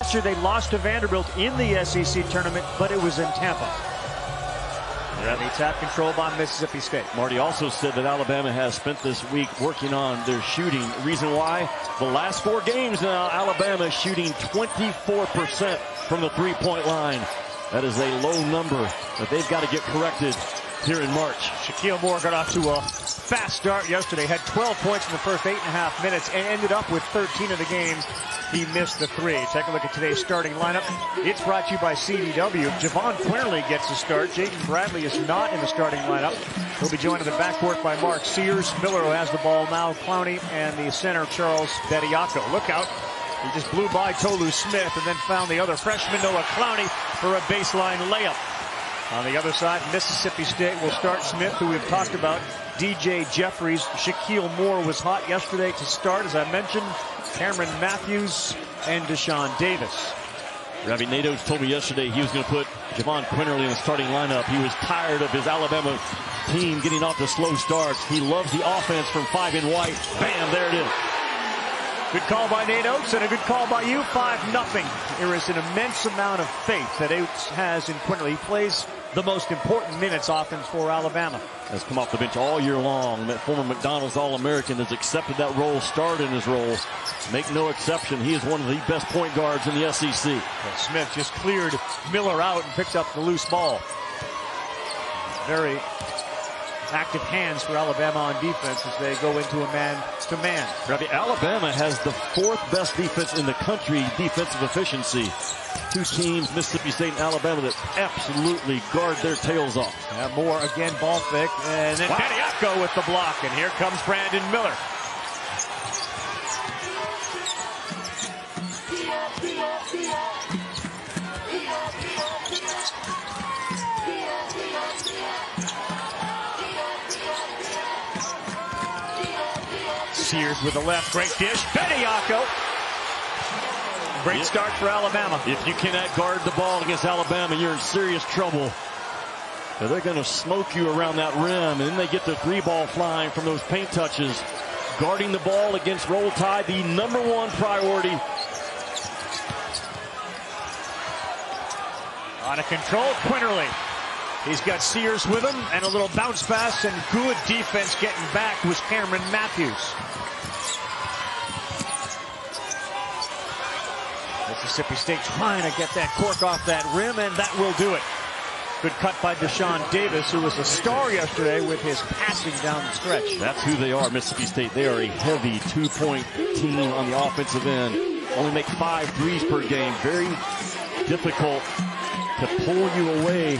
Last year they lost to Vanderbilt in the SEC tournament, but it was in Tampa. And they tap control by Mississippi State. Marty also said that Alabama has spent this week working on their shooting. Reason why? The last 4 games now, Alabama is shooting 24% from the three-point line. That is a low number that they've got to get corrected here in March. Shaquille Moore got off to a fast start yesterday. Had 12 points in the first 8.5 minutes and ended up with 13 of the game. He missed the 3. Take a look at today's starting lineup. It's brought to you by CDW. Javon Quinterly gets a start. Jaden Bradley is not in the starting lineup. He'll be joined in the backcourt by Mark Sears. Miller, who has the ball now, Clowney, and the center, Charles Bediako. Look out. He just blew by Tolu Smith and then found the other freshman, Noah Clowney, for a baseline layup. On the other side, Mississippi State will start Smith, who we've talked about. DJ Jeffries. Shaquille Moore was hot yesterday to start, as I mentioned. Cameron Matthews and Deshaun Davis. Ravi Nados told me yesterday he was going to put Javon Quinterly in the starting lineup. He was tired of his Alabama team getting off to slow starts. He loves the offense from 5 in white. Bam, there it is. Good call by Nate Oates and a good call by you. 5-0. There is an immense amount of faith that Oates has in Quinterly. He plays the most important minutes offense for Alabama. Has come off the bench all year long. That former McDonald's All-American has accepted that role, starred in his role. Make no exception, he is one of the best point guards in the SEC. Well, Smith just cleared Miller out and picked up the loose ball. Very active hands for Alabama on defense as they go into a man-to-man. Alabama has the 4th best defense in the country, defensive efficiency. 2 teams, Mississippi State and Alabama, that absolutely guard their tails off. Moore again, ball fake, and then Bediako with the block, and here comes Brandon Miller. Sears with the left, great dish. Bediako. Great start for Alabama. If you cannot guard the ball against Alabama, you're in serious trouble. They're going to smoke you around that rim, and then they get the 3-ball flying from those paint touches. Guarding the ball against Roll Tide, the #1 priority. Out of control, Quinterly. He's got Sears with him, and a little bounce pass, and good defense getting back was Cameron Matthews. Mississippi State trying to get that cork off that rim, and that will do it. Good cut by Deshaun Davis, who was a star yesterday with his passing down the stretch. That's who they are, Mississippi State. They are a heavy 2-point team on the offensive end. Only make 5 threes per game. Very difficult to pull you away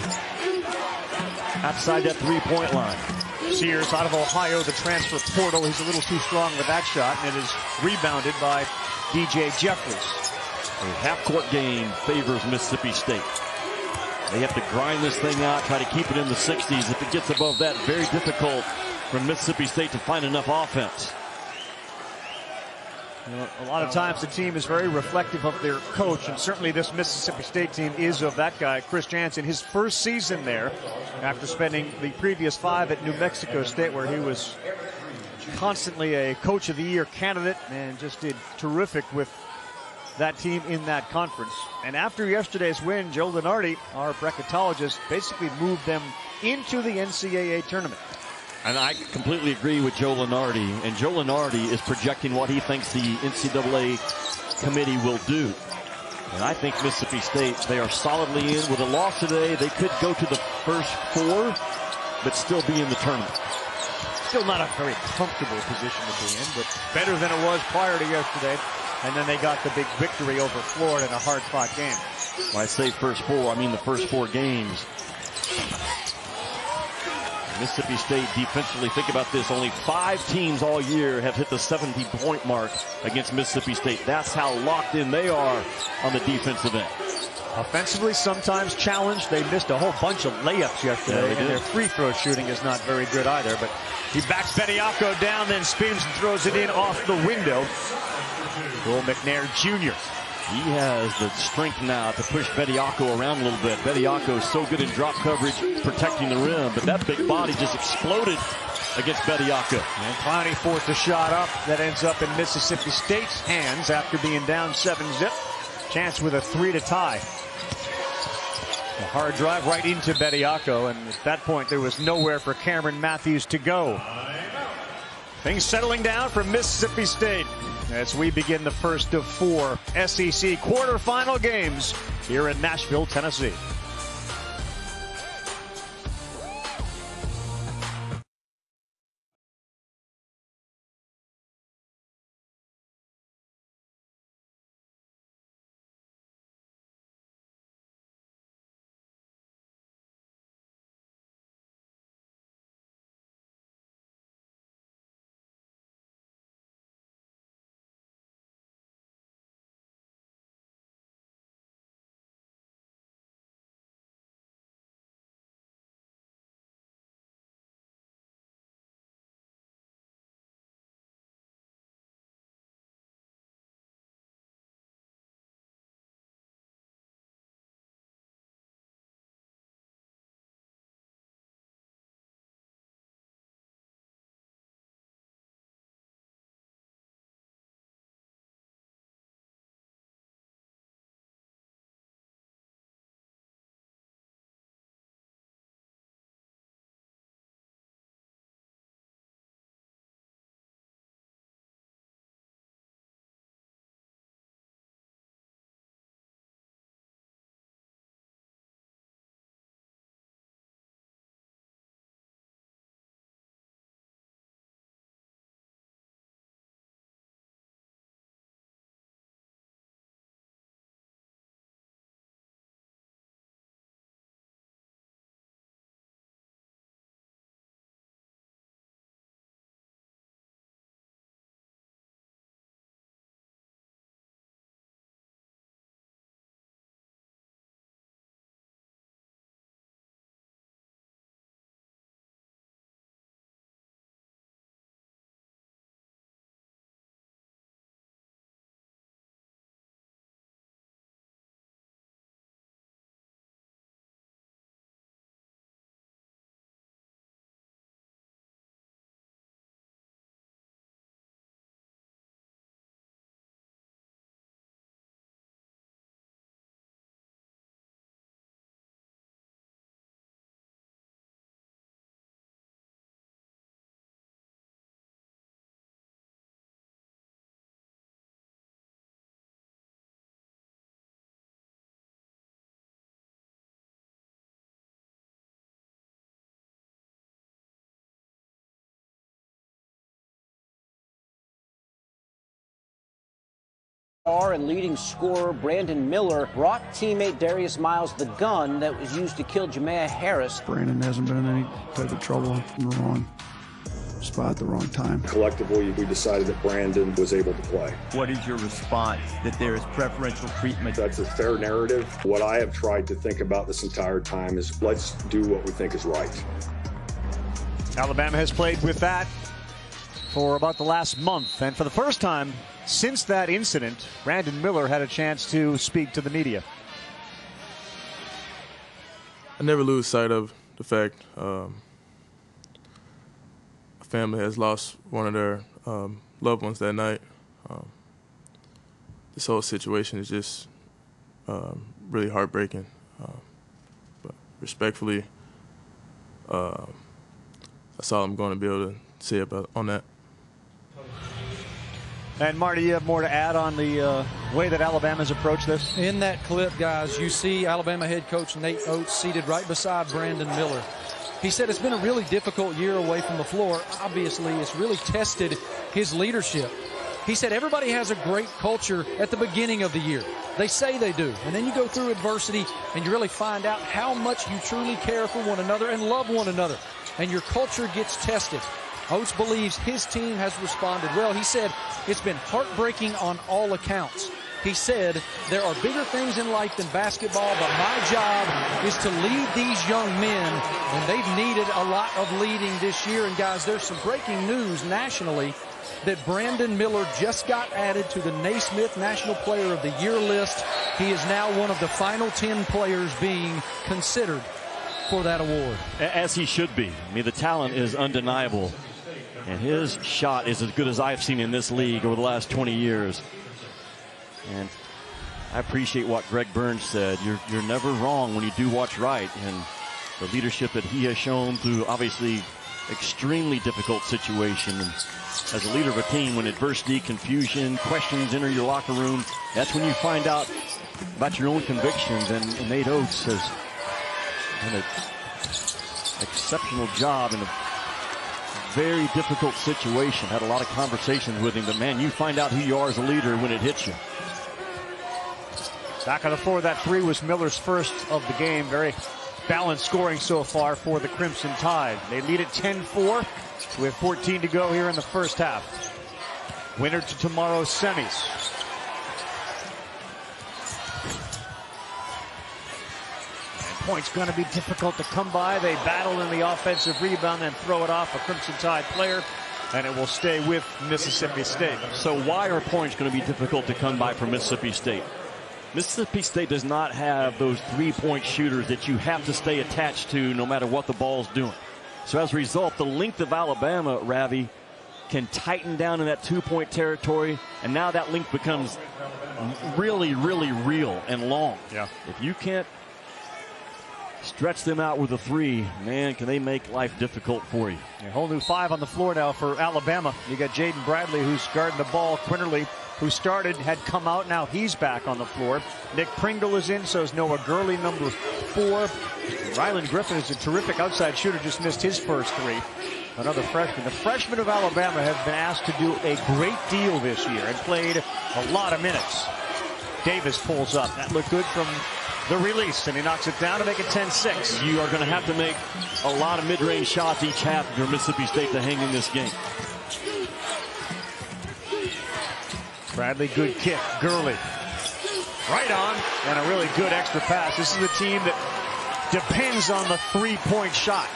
outside that 3-point line. Sears out of Ohio, the transfer portal. He's a little too strong with that shot, and it is rebounded by DJ Jeffries. A half-court game favors Mississippi State. They have to grind this thing out, try to keep it in the 60s. If it gets above that, very difficult for Mississippi State to find enough offense. You know, a lot of times the team is very reflective of their coach, and certainly this Mississippi State team is of that guy, Chris Jansen. His first season there, after spending the previous 5 at New Mexico State, where he was constantly a Coach of the Year candidate and just did terrific with that team in that conference. And after yesterday's win, Joe Lunardi, our bracketologist, basically moved them into the NCAA tournament. And I completely agree with Joe Lunardi. And Joe Lunardi is projecting what he thinks the NCAA committee will do. And I think Mississippi State, they are solidly in. With a loss today, they could go to the first 4, but still be in the tournament. Still not a very comfortable position to be in, but better than it was prior to yesterday. And then they got the big victory over Florida in a hard-fought game. When I say first 4, I mean the first 4 games. Mississippi State defensively, think about this, only 5 teams all year have hit the 70-point mark against Mississippi State. That's how locked in they are on the defensive end. Offensively, sometimes challenged. They missed a whole bunch of layups yesterday, and their free throw shooting is not very good either. But he backs Bediako down, then spins and throws it in off the window. Joel McNair Jr. He has the strength now to push Bediako around a little bit. Bediako is so good in drop coverage, protecting the rim, but that big body just exploded against Bediako. And Clowney forced a shot up that ends up in Mississippi State's hands after being down 7-zip. Chance with a 3 to tie. A hard drive right into Bediako, and at that point there was nowhere for Cameron Matthews to go. Things settling down for Mississippi State as we begin the first of 4 SEC quarterfinal games here in Nashville, Tennessee. And leading scorer Brandon Miller brought teammate Darius Miles the gun that was used to kill Jamea Harris. Brandon hasn't been in any type of trouble in the wrong spot at the wrong time. Collectively, we decided that Brandon was able to play. What is your response that there is preferential treatment? That's a fair narrative. What I have tried to think about this entire time is let's do what we think is right. Alabama has played with that for about the last month, and for the first time since that incident, Brandon Miller had a chance to speak to the media. I never lose sight of the fact a family has lost one of their loved ones that night. This whole situation is just really heartbreaking. But respectfully, that's all I'm going to be able to say about on that. And Marty, you have more to add on the way that Alabama's approached this? In that clip, guys, you see Alabama head coach Nate Oates seated right beside Brandon Miller. He said it's been a really difficult year away from the floor. Obviously, it's really tested his leadership. He said everybody has a great culture at the beginning of the year. They say they do. And then you go through adversity and you really find out how much you truly care for one another and love one another. And your culture gets tested. Oates believes his team has responded well. He said it's been heartbreaking on all accounts. He said there are bigger things in life than basketball, but my job is to lead these young men, and they've needed a lot of leading this year. And guys, there's some breaking news nationally that Brandon Miller just got added to the Naismith National Player of the Year list. He is now one of the final 10 players being considered for that award. As he should be. I mean, the talent is undeniable. And his shot is as good as I've seen in this league over the last 20 years. And I appreciate what Greg Burns said. You're never wrong when you do what's right, and the leadership that he has shown through obviously extremely difficult situation. And as a leader of a team, when adversity, confusion, questions enter your locker room, that's when you find out about your own convictions. And Nate Oates has done an exceptional job in a very difficult situation. Had a lot of conversations with him, but man, you find out who you are as a leader when it hits you. Back on the floor, that three was Miller's first of the game. Very balanced scoring so far for the Crimson Tide. They lead at 10-4 with 14 to go here in the first half. Winner to tomorrow's semis. And points going to be difficult to come by. They battle in the offensive rebound and throw it off a Crimson Tide player, and it will stay with Mississippi State. So why are points going to be difficult to come by for Mississippi State? Mississippi State does not have those three-point shooters that you have to stay attached to no matter what the ball's doing. So as a result, the length of Alabama, Ravi, can tighten down in that two-point territory, and now that length becomes really, really real and long. Yeah. If you can't stretch them out with a three, man, can they make life difficult for you. A whole new five on the floor now for Alabama. You got Jaden Bradley, who's guarding the ball. Quinterly, who started, had come out. Now he's back on the floor. Nick Pringle is in, so is Noah Gurley, number 4. Rylan Griffin is a terrific outside shooter, just missed his first three. Another freshman. The freshmen of Alabama have been asked to do a great deal this year and played a lot of minutes. Davis pulls up. That looked good from the release, and he knocks it down to make it 10-6. You are going to have to make a lot of mid-range shots each half for Mississippi State to hang in this game. Bradley, good kick. Gurley, right on, and a really good extra pass. This is a team that depends on the three-point shot.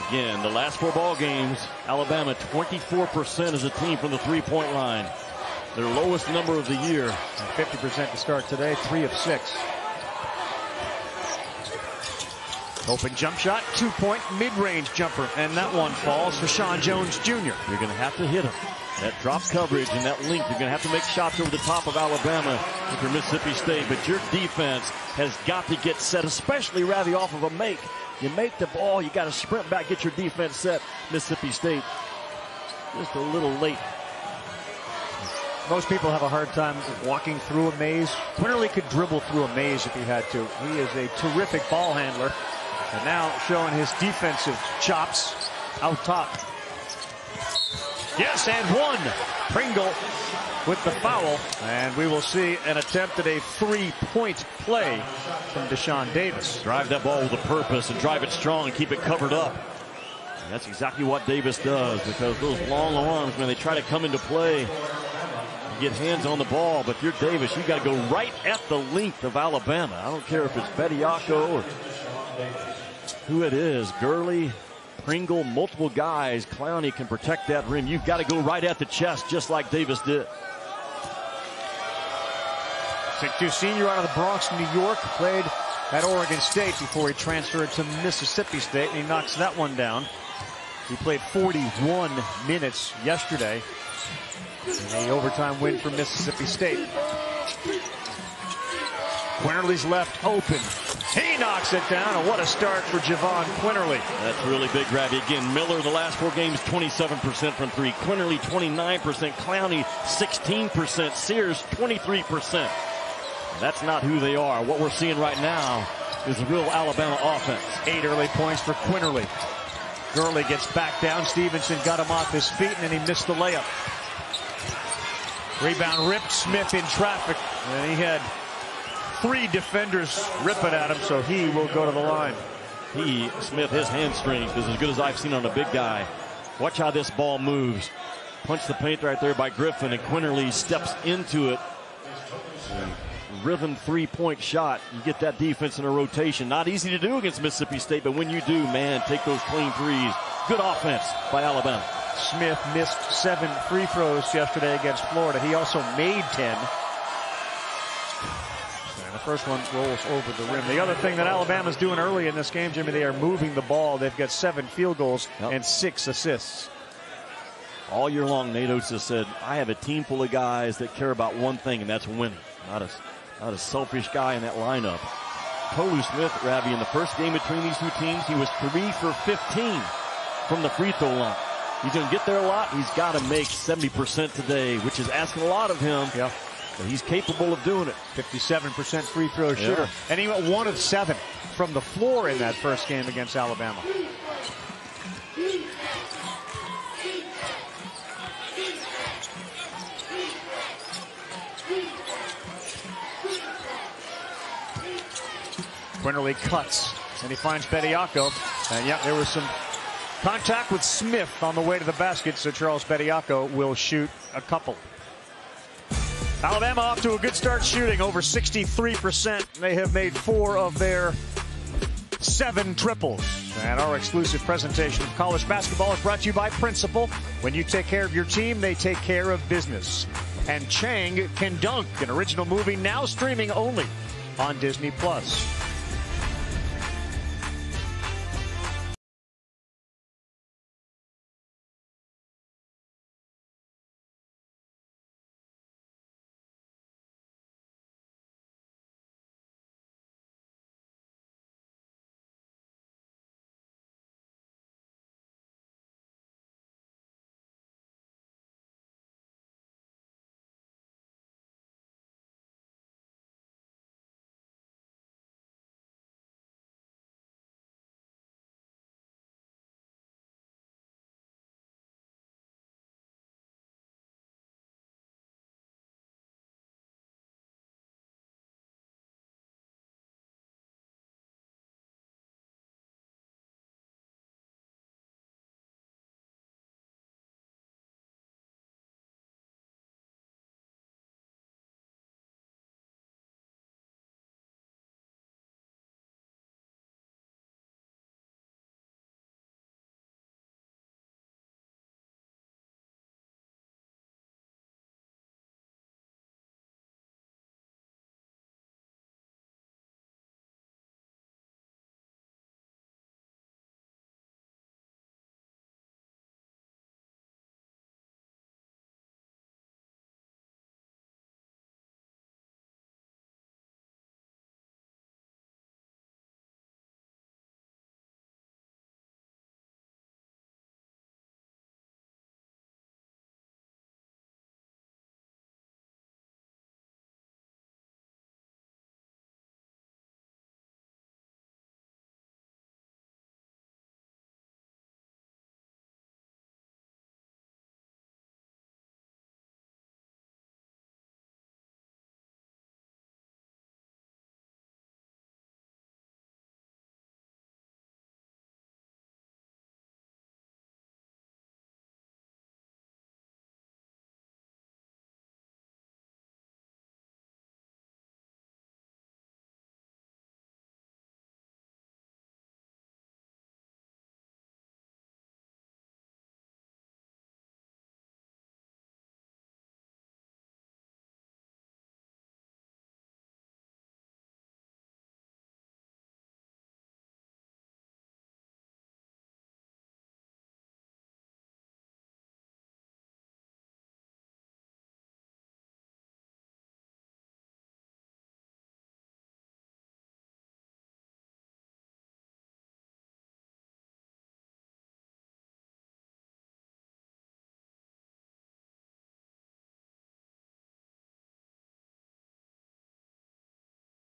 Again, the last 4 ball games, Alabama 24% as a team from the three-point line. Their lowest number of the year. And 50% to start today, 3 of 6. Open jump shot, 2-point mid-range jumper, and that one falls for Sean Jones Jr. You're going to have to hit him. That drop coverage and that length, you're going to have to make shots over the top of Alabama if you're Mississippi State. But your defense has got to get set, especially Ravi off of a make. You make the ball, you got to sprint back, get your defense set. Mississippi State just a little late. Most people have a hard time walking through a maze. Quinterly could dribble through a maze if he had to. He is a terrific ball handler. And now showing his defensive chops out top. Yes, and one. Pringle with the foul. And we will see an attempt at a three-point play from Deshaun Davis. Drive that ball with a purpose and drive it strong and keep it covered up. And that's exactly what Davis does, because those long arms, when they try to come into play, get hands on the ball. But if you're Davis, you got to go right at the length of Alabama. I don't care if it's Bediako or who it is. Gurley, Pringle, multiple guys. Clowney can protect that rim. You've got to go right at the chest, just like Davis did. 6'2" senior out of the Bronx, New York. Played at Oregon State before he transferred to Mississippi State, and he knocks that one down. He played 41 minutes yesterday in the overtime win for Mississippi State. Quinterly's left open. He knocks it down, and what a start for Javon Quinterly. That's really big, Ravi. Again, Miller, the last 4 games, 27% from 3. Quinterly, 29%. Clowney, 16%. Sears, 23%. That's not who they are. What we're seeing right now is a real Alabama offense. 8 early points for Quinterly. Gurley gets back down. Stevenson got him off his feet, and then he missed the layup. Rebound ripped. Smith in traffic, and he had 3 defenders ripping at him, so he will go to the line. Smith, his hamstrings is as good as I've seen on a big guy. Watch how this ball moves. Punch the paint right there by Griffin, and Quinterly steps into it. Rhythm 3-point shot. You get that defense in a rotation. Not easy to do against Mississippi State, but when you do, man, take those clean threes. Good offense by Alabama. Smith missed 7 free throws yesterday against Florida. He also made 10. And the first one rolls over the rim. The other thing that Alabama's doing early in this game, Jimmy, they are moving the ball. They've got 7 field goals and 6 assists. All year long, Nate Oates has said, I have a team full of guys that care about one thing, and that's winning. Not a selfish guy in that lineup. Tolu Smith, Ravi, in the first game between these two teams, he was 3 for 15 from the free throw line. He's going to get there a lot. He's got to make 70% today, which is asking a lot of him. Yeah. But he's capable of doing it. 57% free throw shooter. And he went 1 of 7 from the floor in that first game against Alabama. Quinterly cuts, and he finds Bediako. And yeah, there was some contact with Smith on the way to the basket, so Charles Bediako will shoot a couple. Alabama off to a good start shooting, over 63%. They have made 4 of their 7 triples. And our exclusive presentation of college basketball is brought to you by Principal. When you take care of your team, they take care of business. And Chang Can Dunk, an original movie now streaming only on Disney+.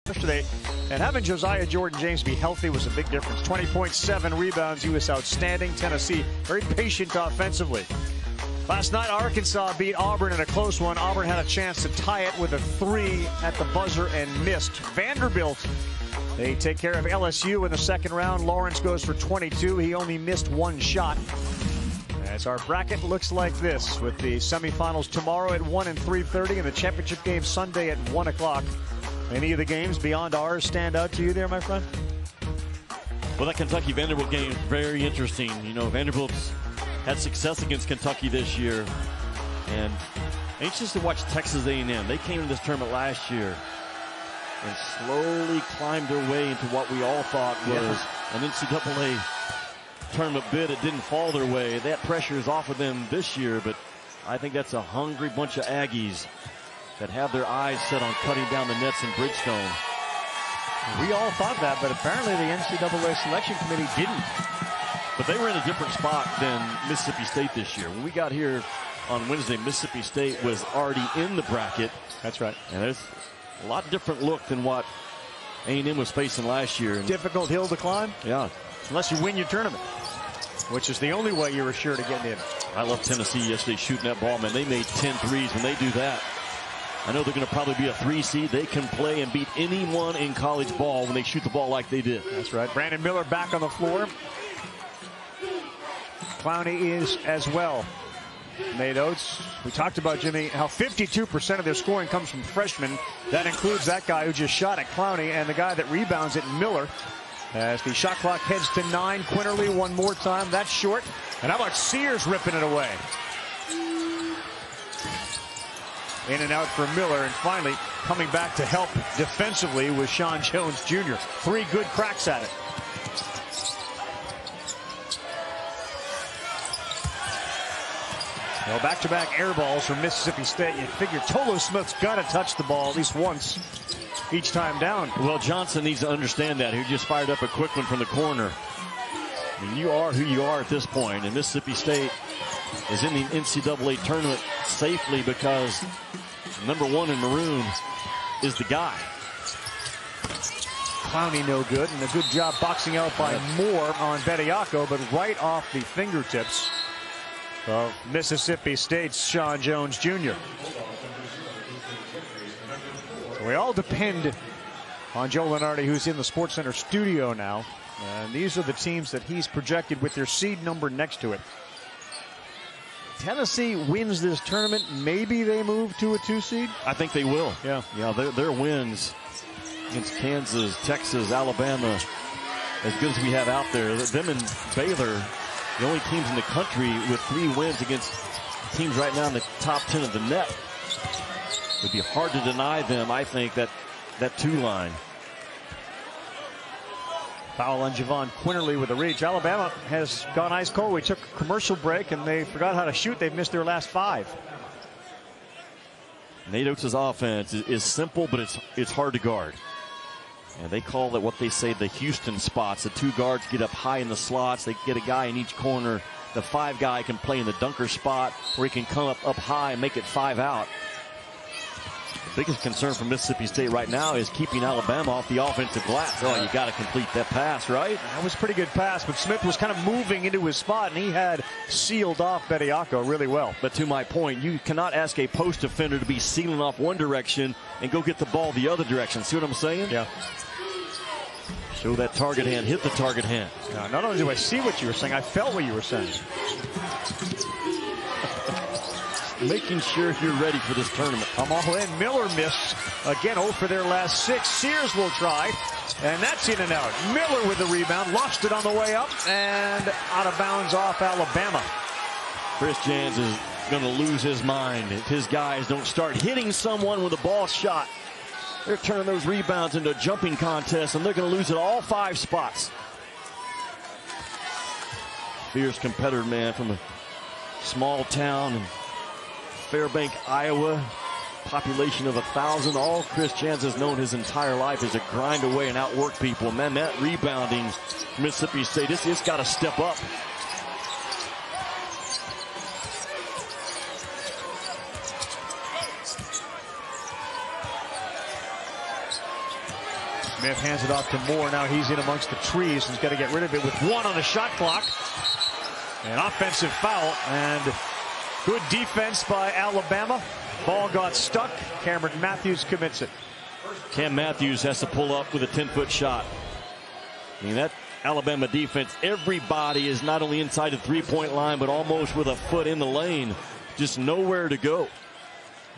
Yesterday, and having Josiah Jordan-James be healthy was a big difference. 20.7 rebounds. He was outstanding. Tennessee very patient offensively. Last night, Arkansas beat Auburn in a close one. Auburn had a chance to tie it with a 3 at the buzzer and missed. Vanderbilt, they take care of LSU in the second round. Lawrence goes for 22. He only missed 1 shot. As our bracket looks like this, with the semifinals tomorrow at 1 and 3:30 and the championship game Sunday at 1 o'clock. Any of the games beyond ours stand out to you there, my friend? Well, that Kentucky-Vanderbilt game is very interesting. You know, Vanderbilt's had success against Kentucky this year. And anxious to watch Texas A&M. They came into this tournament last year and slowly climbed their way into what we all thought was an NCAA tournament bid, it didn't fall their way. That pressure is off of them this year, but I think that's a hungry bunch of Aggies that have their eyes set on cutting down the nets in Bridgestone. We all thought that, but apparently the NCAA selection committee didn't. But they were in a different spot than Mississippi State this year. When we got here on Wednesday, Mississippi State was already in the bracket. That's right. And there's a lot different look than what A&M was facing last year. Difficult hill to climb? Yeah. Unless you win your tournament, which is the only way you're assured of getting in. I love Tennessee yesterday shooting that ball, man. They made 10 threes. When they do that, I know they're going to probably be a 3 seed. They can play and beat anyone in college ball when they shoot the ball like they did. That's right. Brandon Miller back on the floor. Clowney is as well. Nate Oates, we talked about, Jimmy, how 52% of their scoring comes from freshmen. That includes that guy who just shot at Clowney and the guy that rebounds it, Miller. As the shot clock heads to 9, Quinterly one more time. That's short. And how about Sears ripping it away? In and out for Miller, and finally coming back to help defensively was Sean Jones Jr. 3 good cracks at it. Well, back-to-back air balls from Mississippi State. You figure Tolo Smith's got to touch the ball at least once each time down. Well, Johnson needs to understand that. He just fired up a quick one from the corner. I mean, you are who you are at this point, and Mississippi State is in the NCAA tournament safely because number 1 in maroon is the guy. Clowney no good, and a good job boxing out by Moore on Bediako, but right off the fingertips of Mississippi State's Sean Jones Jr. We all depend on Joe Lunardi, who's in the SportsCenter studio now. And these are the teams that he's projected with their seed number next to it. Tennessee wins this tournament. Maybe they move to a 2 seed. I think they will. Yeah. Yeah, their wins against Kansas, Texas, Alabama, as good as we have out there. Them and Baylor, the only teams in the country with 3 wins against teams right now in the top 10 of the net. It would be hard to deny them, I think, that 2 line. Foul on Javon Quinterly with a reach. Alabama has gone ice cold. We took a commercial break and they forgot how to shoot. They've missed their last 5. Nate Oates' offense is simple, but it's hard to guard. And they call it what they say the Houston spots. The 2 guards get up high in the slots. They get a guy in each corner. The 5 guy can play in the dunker spot where he can come up high and make it 5 out. The biggest concern for Mississippi State right now is keeping Alabama off the offensive glass. Oh, you got to complete that pass, right? That was a pretty good pass, but Smith was kind of moving into his spot, and he had sealed off Bediako really well. But to my point, you cannot ask a post defender to be sealing off one direction and go get the ball the other direction. See what I'm saying? Yeah. Show that target hand, hit the target hand. Now, not only do I see what you were saying, I felt what you were saying. Making sure you're ready for this tournament. Come all in. Miller missed again. 0 for their last 6. Sears will try, and that's in and out. Miller with the rebound, lost it on the way up, and out of bounds off Alabama. Chris Jans is going to lose his mind if his guys don't start hitting someone with a ball shot. They're turning those rebounds into a jumping contest, and they're going to lose at all 5 spots. Fierce competitor, man, from a small town in Fairbank, Iowa. Population of 1,000. All Chris Jans has known his entire life is to grind away and outwork people. Man, that rebounding Mississippi State, it's got to step up. Smith hands it off to Moore. Now he's in amongst the trees. He's got to get rid of it with 1 on the shot clock. An offensive foul, and good defense by Alabama. Ball got stuck. Cameron Matthews commits it. Cam Matthews has to pull up with a 10-foot shot. I mean, that Alabama defense, everybody is not only inside the 3-point line, but almost with a foot in the lane. Just nowhere to go.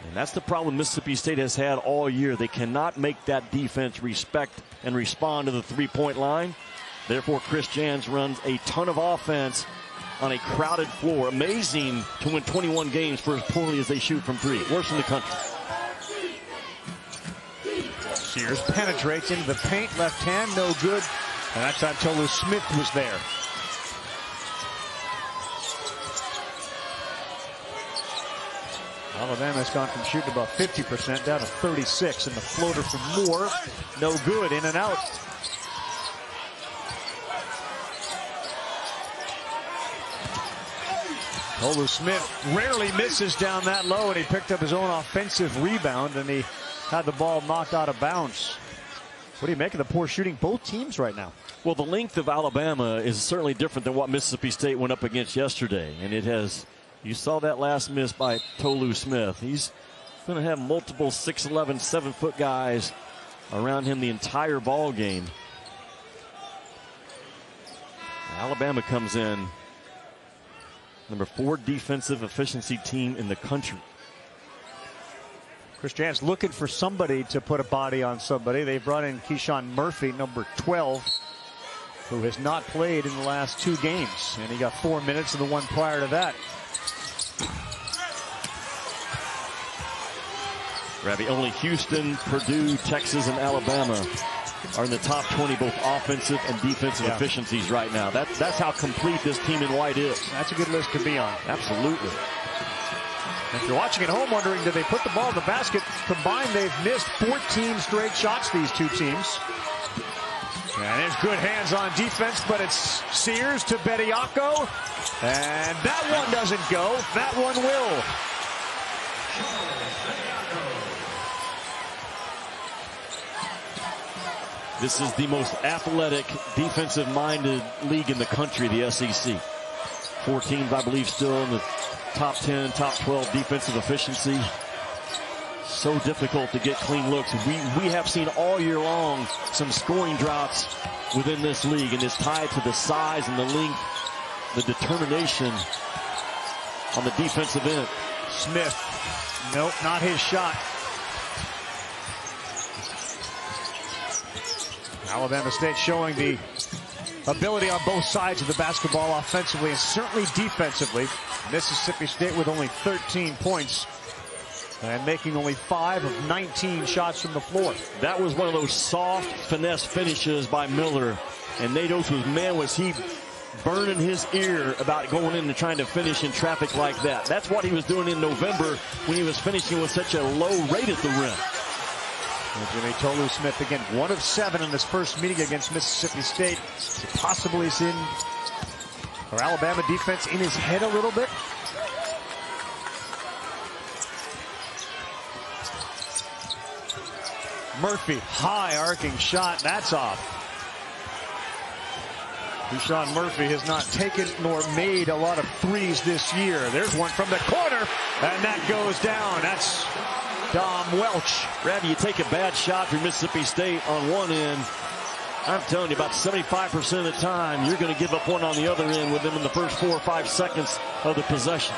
And that's the problem Mississippi State has had all year. They cannot make that defense respect and respond to the 3-point line. Therefore, Chris Jans runs a ton of offense on a crowded floor. Amazing to win 21 games for as poorly as they shoot from 3. Worst in the country. Sears penetrates into the paint. Left hand, no good. And that time Tolu Smith was there. Alabama's gone from shooting about 50% down to 36, and the floater from Moore, no good, in and out. Tolu Smith rarely misses down that low, and he picked up his own offensive rebound, and he had the ball knocked out of bounds. What do you make of the poor shooting both teams right now? Well, the length of Alabama is certainly different than what Mississippi State went up against yesterday, and it has. You saw that last miss by Tolu Smith. He's going to have multiple 6'11", 7-foot guys around him the entire ball game. Alabama comes in number 4 defensive efficiency team in the country. Chris Jans looking for somebody to put a body on somebody. They brought in Keyshawn Murphy, number 12, who has not played in the last 2 games. And he got 4 minutes in the one prior to that. Ravi, only Houston, Purdue, Texas, and Alabama are in the top 20 both offensive and defensive efficiencies right now. That's how complete this team in white is. That's a good list to be on. Absolutely. If you're watching at home wondering, did they put the ball in the basket? Combined, they've missed 14 straight shots, these two teams. And there's good hands on defense, but it's Sears to Bediako. And that one doesn't go. That one will. This is the most athletic, defensive-minded league in the country, the SEC. 4 teams, I believe, still in the top 10, top 12 defensive efficiency. So difficult to get clean looks. We have seen all year long some scoring droughts within this league, and it's tied to the size and the length, the determination on the defensive end. Smith, nope, not his shot. Alabama State showing the ability on both sides of the basketball, offensively and certainly defensively. Mississippi State with only 13 points and making only 5 of 19 shots from the floor. That was one of those soft finesse finishes by Miller, and Nate Oates was he burning his ear about going in and trying to finish in traffic like that. That's what he was doing in November when he was finishing with such a low rate at the rim. And Jimmy Tolu Smith again, 1 of 7 in this first meeting against Mississippi State. Possibly is in, or Alabama defense in his head a little bit. Murphy, high arcing shot, that's off. Keyshawn Murphy has not taken nor made a lot of threes this year. There's one from the corner, and that goes down. That's Dom Welch. Ravi, you take a bad shot from Mississippi State on one end. I'm telling you, about 75% of the time, you're going to give up one on the other end with them in the first 4 or 5 seconds of the possession.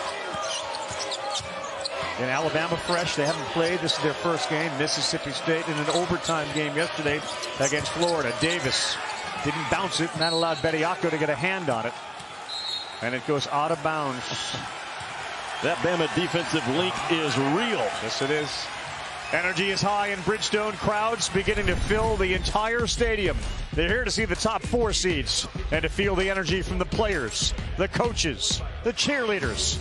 In Alabama fresh, they haven't played. This is their first game. Mississippi State in an overtime game yesterday against Florida. Davis didn't bounce it, and that allowed Bediako to get a hand on it. And it goes out of bounds. That Bama defensive link is real. Yes, it is. Energy is high in Bridgestone. Crowds beginning to fill the entire stadium. They're here to see the top 4 seeds and to feel the energy from the players, the coaches, the cheerleaders.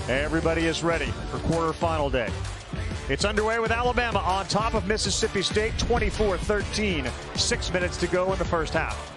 Everybody is ready for quarterfinal day. It's underway with Alabama on top of Mississippi State, 24-13. 6 minutes to go in the first half.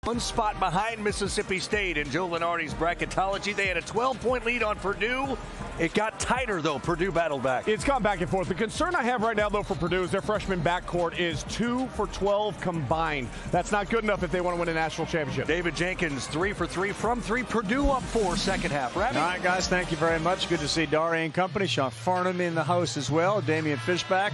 One spot behind Mississippi State in Joe Lenardi's bracketology. They had a 12-point lead on Purdue. It got tighter, though. Purdue battled back. It's gone back and forth. The concern I have right now, though, for Purdue is their freshman backcourt is 2 for 12 combined. That's not good enough if they want to win a national championship. David Jenkins, 3 for 3 from 3. Purdue up 4 second half. Rabbit. All right, guys, thank you very much. Good to see Daria and company. Sean Farnham in the house as well. Damian Fishback.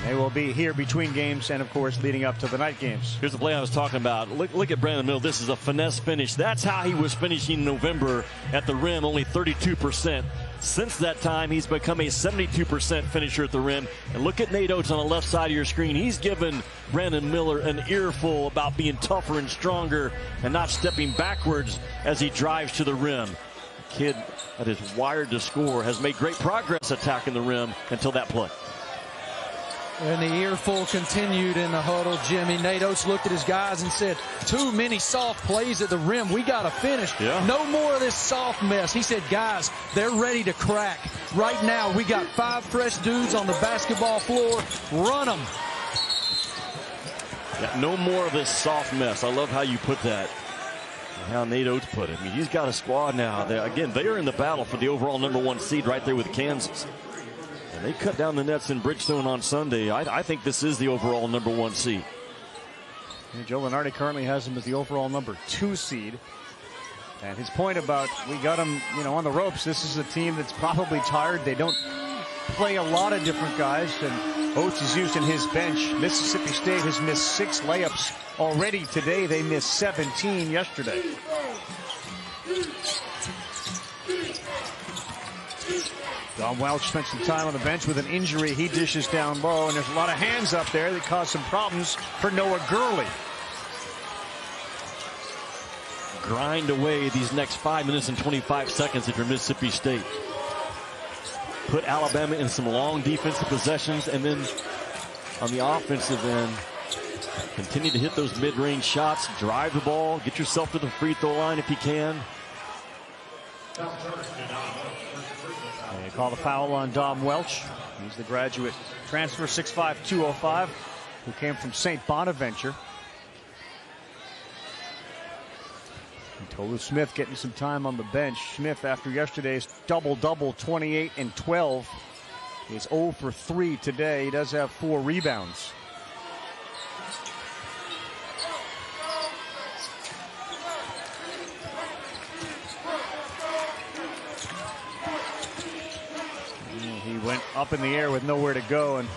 They will be here between games and, of course, leading up to the night games. Here's the play I was talking about. Look at Brandon Miller. This is a finesse finish. That's how he was finishing in November at the rim, only 32%. Since that time, he's become a 72% finisher at the rim. And look at Nate Oates on the left side of your screen. He's given Brandon Miller an earful about being tougher and stronger and not stepping backwards as he drives to the rim. The kid that is wired to score has made great progress attacking the rim until that play. And the earful continued in the huddle, Jimmy. Nate Oates looked at his guys and said, too many soft plays at the rim. We got to finish. Yeah. No more of this soft mess. He said, guys, they're ready to crack. Right now, we got 5 fresh dudes on the basketball floor. Run them. Yeah, no more of this soft mess. I love how you put that. And how Nate Oates put it. I mean, he's got a squad now. They are in the battle for the overall #1 seed right there with Kansas. They cut down the nets in Bridgestone on Sunday. I think this is the overall #1 seed. And Joe Lenardi currently has him as the overall #2 seed. And his point about we got him, on the ropes. This is a team that's probably tired. They don't play a lot of different guys. And Oates is used in his bench. Mississippi State has missed 6 layups already today. They missed 17 yesterday. Dom Welch spent some time on the bench with an injury. He dishes down low, and there's a lot of hands up there that cause some problems for Noah Gurley. Grind away these next 5 minutes and 25 seconds if you're Mississippi State. Put Alabama in some long defensive possessions, and then on the offensive end, continue to hit those mid-range shots, drive the ball, get yourself to the free throw line if you can. They call the foul on Dom Welch. He's the graduate transfer, 6'5", 205, who came from St. Bonaventure. And Tolu Smith getting some time on the bench. Smith, after yesterday's double-double, 28 and 12, is 0 for 3 today. He does have 4 rebounds. He went up in the air with nowhere to go, and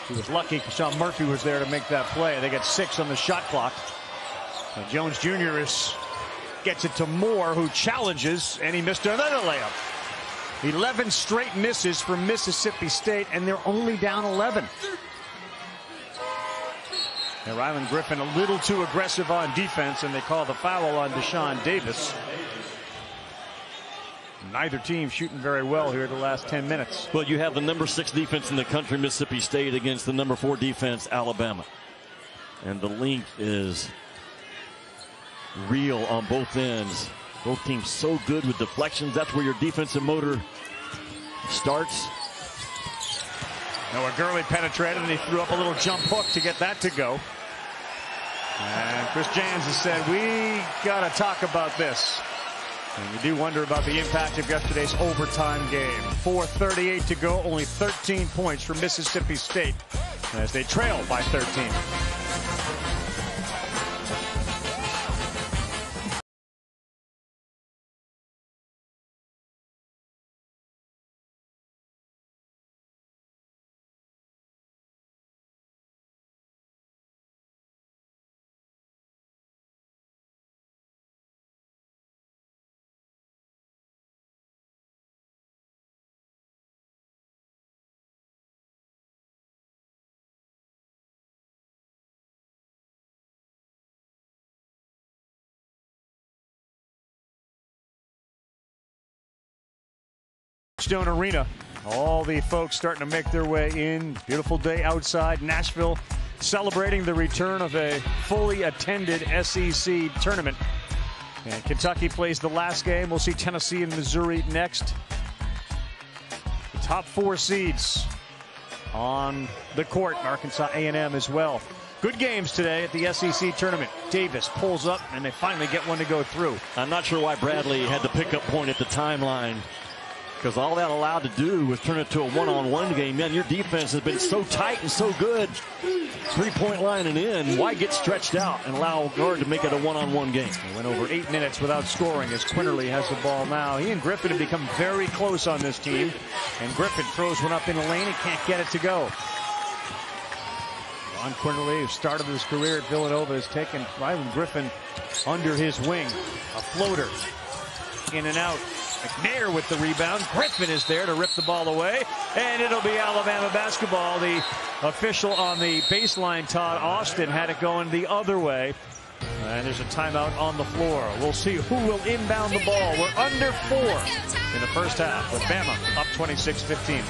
he was lucky Sean Murphy was there to make that play. They got 6 on the shot clock. And Jones Jr. gets it to Moore, who challenges, and he missed another layup. 11 straight misses for Mississippi State, and they're only down 11. Now Ryland Griffin a little too aggressive on defense, and they call the foul on Deshaun Davis. Neither team shooting very well here the last 10 minutes. Well, you have the #6 defense in the country, Mississippi State, against the #4 defense, Alabama. And the length is real on both ends. Both teams so good with deflections. That's where your defensive motor starts. Noah Gurley penetrated, and he threw up a little jump hook to get that to go. And Chris Jans has said, we got to talk about this. And you do wonder about the impact of yesterday's overtime game. 4:38 to go, only 13 points for Mississippi State as they trail by 13. Stone Arena. All the folks starting to make their way in. Beautiful day outside Nashville, celebrating the return of a fully attended SEC tournament. And Kentucky plays the last game. We'll see Tennessee and Missouri next. The top 4 seeds on the court. Arkansas A&M as well. Good games today at the SEC tournament. Davis pulls up, and they finally get one to go through. I'm not sure why Bradley had the pickup point at the timeline, because all that allowed to do was turn it to a one-on-one game. Man, your defense has been so tight and so good. 3-point line and in. Why get stretched out and allow guard to make it a one-on-one game? He went over 8 minutes without scoring as Quinterly has the ball now. He and Griffin have become very close on this team. And Griffin throws one up in the lane and can't get it to go. Ron Quinterly, who started his career at Villanova, has taken Rylan Griffin under his wing. A floater. In and out. McNair with the rebound. Griffin is there to rip the ball away. And it'll be Alabama basketball. The official on the baseline, Todd Austin, had it going the other way. And there's a timeout on the floor. We'll see who will inbound the ball. We're under 4 in the first half with Bama up 26-15.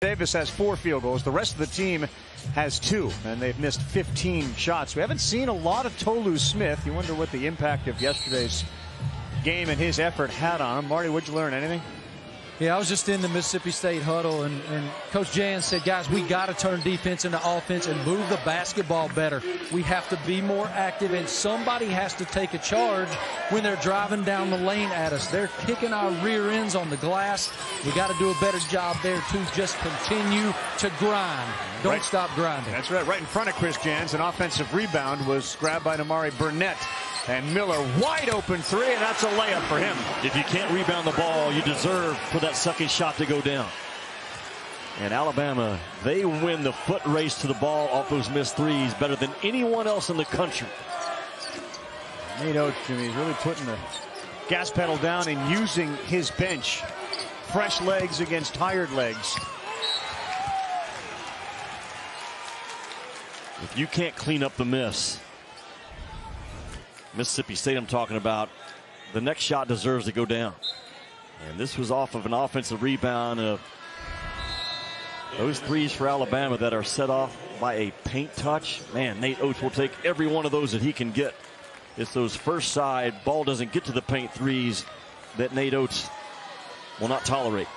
Davis has 4 field goals. The rest of the team has 2, and they've missed 15 shots. We haven't seen a lot of Tolu Smith. You wonder what the impact of yesterday's game and his effort had on him. Marty, what'd you learn? Anything? Yeah, I was just in the Mississippi State huddle, and Coach Jan said, guys, we got to turn defense into offense and move the basketball better. We have to be more active, and somebody has to take a charge when they're driving down the lane at us. They're kicking our rear ends on the glass. We got to do a better job there, too. Just continue to grind. Don't stop grinding. That's right. Right in front of Chris Jans, an offensive rebound was grabbed by Damari Burnett. And Miller, wide open 3, and that's a layup for him. If you can't rebound the ball, you deserve for that second shot to go down. And Alabama, they win the foot race to the ball off those missed threes better than anyone else in the country. Nate Oates, Jimmy, is really putting the gas pedal down and using his bench. Fresh legs against tired legs. If you can't clean up the miss, Mississippi State I'm talking about, the next shot deserves to go down. And this was off of an offensive rebound of those threes for Alabama that are set off by a paint touch. Man, Nate Oates will take every one of those that he can get. It's those first side, ball doesn't get to the paint threes that Nate Oates will not tolerate.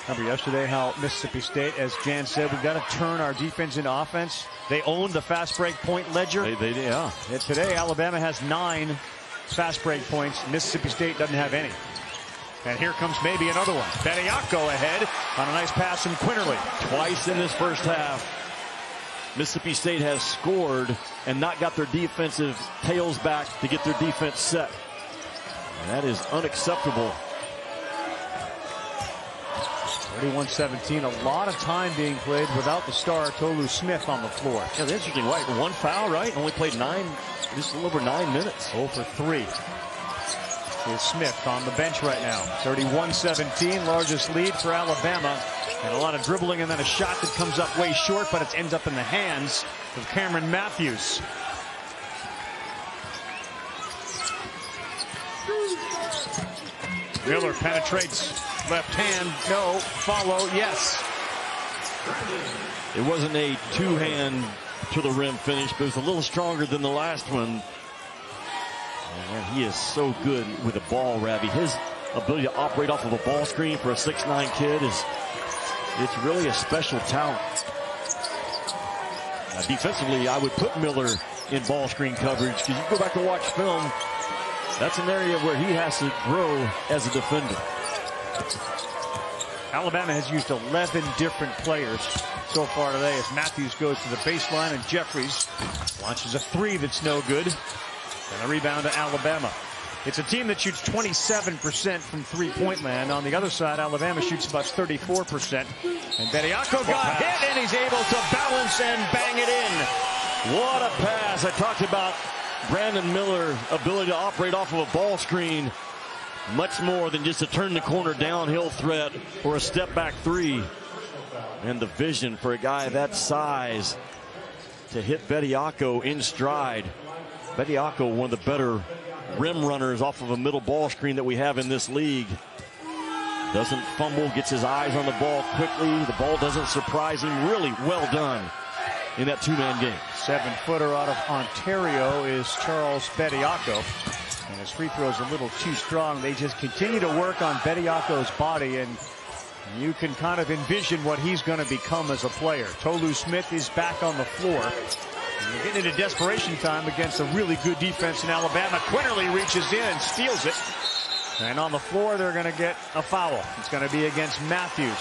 Remember yesterday how Mississippi State, as Jan said, we've got to turn our defense into offense. They owned the fast break point ledger. Yeah. And today, Alabama has 9 fast break points. Mississippi State doesn't have any. And here comes maybe another one. Bediako ahead on a nice pass from Quinterly. Twice in this first half, Mississippi State has scored and not got their defensive tails back to get their defense set. And that is unacceptable. 31-17, a lot of time being played without the star Tolu Smith on the floor. Yeah, that's interesting, right? One foul, right? Only played just a little over 9 minutes. 0 for 3. Is Smith on the bench right now. 31-17, largest lead for Alabama. And a lot of dribbling and then a shot that comes up way short, but it ends up in the hands of Cameron Matthews. Miller penetrates. Left hand, no. Follow, yes. It wasn't a two-hand to the rim finish, but it was a little stronger than the last one. And he is so good with the ball, Ravi. His ability to operate off of a ball screen for a 6'9" kid it's really a special talent. Now, defensively, I would put Miller in ball screen coverage because you go back and watch film. That's an area where he has to grow as a defender. Alabama has used 11 different players so far today as Matthews goes to the baseline and Jeffries launches a 3 that's no good. And a rebound to Alabama. It's a team that shoots 27% from three-point land. On the other side, Alabama shoots about 34%. And Bediako got hit, and he's able to balance and bang it in. What a pass. I talked about Brandon Miller's ability to operate off of a ball screen. Much more than just a turn the corner downhill threat or a step back 3. And the vision for a guy that size to hit Bediako in stride. Bediako, one of the better rim runners off of a middle ball screen that we have in this league. Doesn't fumble, gets his eyes on the ball quickly. The ball doesn't surprise him. Really well done in that 2-man game. 7-footer out of Ontario is Charles Bediako. And his free throw is a little too strong. They just continue to work on Bediako's body, and you can kind of envision what he's going to become as a player. Tolu Smith is back on the floor. And you're getting into desperation time against a really good defense in Alabama. Quinterly reaches in and steals it. And on the floor, they're going to get a foul. It's going to be against Matthews.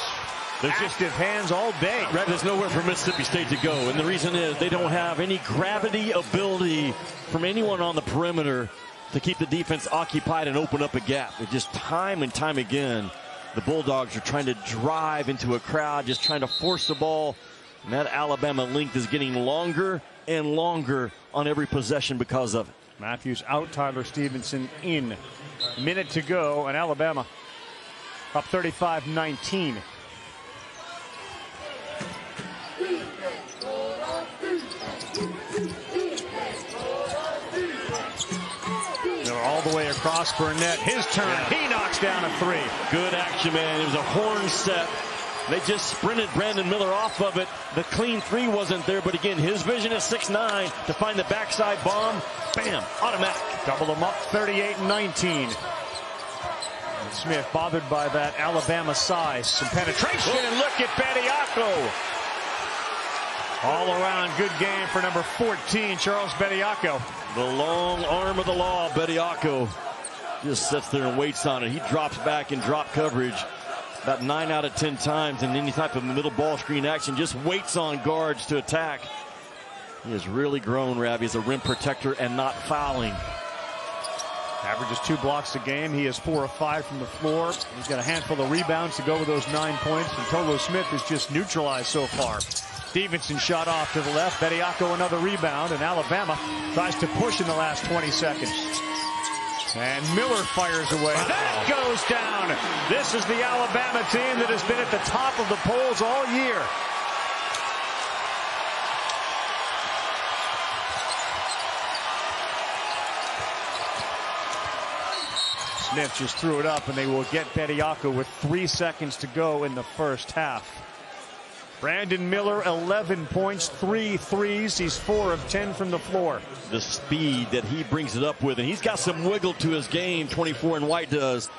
There's active hands all day. There's nowhere for Mississippi State to go. And the reason is they don't have any gravity ability from anyone on the perimeter to keep the defense occupied and open up a gap. It just time and time again, the Bulldogs are trying to drive into a crowd, just trying to force the ball. And that Alabama length is getting longer and longer on every possession because of it. Matthews out, Tyler Stevenson in. Minute to go, and Alabama up 35-19. They're all the way across Burnett. His turn. He knocks down a 3. Good action, man. It was a horn set. They just sprinted Brandon Miller off of it. The clean 3 wasn't there, but again, his vision is 6'9" to find the backside bomb. Bam, automatic. Double them up, 38-19. Smith bothered by that Alabama size. Some penetration, and look at Bediako. All around good game for number 14, Charles Bediako. The long arm of the law, Bediako just sits there and waits on it. He drops back in drop coverage about 9 out of 10 times in any type of middle ball screen action. Just waits on guards to attack. He has really grown, Ravi, as a rim protector and not fouling. Averages 2 blocks a game. He is 4 of 5 from the floor. He's got a handful of rebounds to go with those 9 points. And Tolu Smith is just neutralized so far. Stevenson shot off to the left. Bediako another rebound. And Alabama tries to push in the last 20 seconds. And Miller fires away. That goes down. This is the Alabama team that has been at the top of the polls all year. Smith just threw it up, and they will get Bediako with 3 seconds to go in the first half. Brandon Miller, 11 points, 3 threes. He's 4 of 10 from the floor. The speed that he brings it up with, and he's got some wiggle to his game, 24 and White does.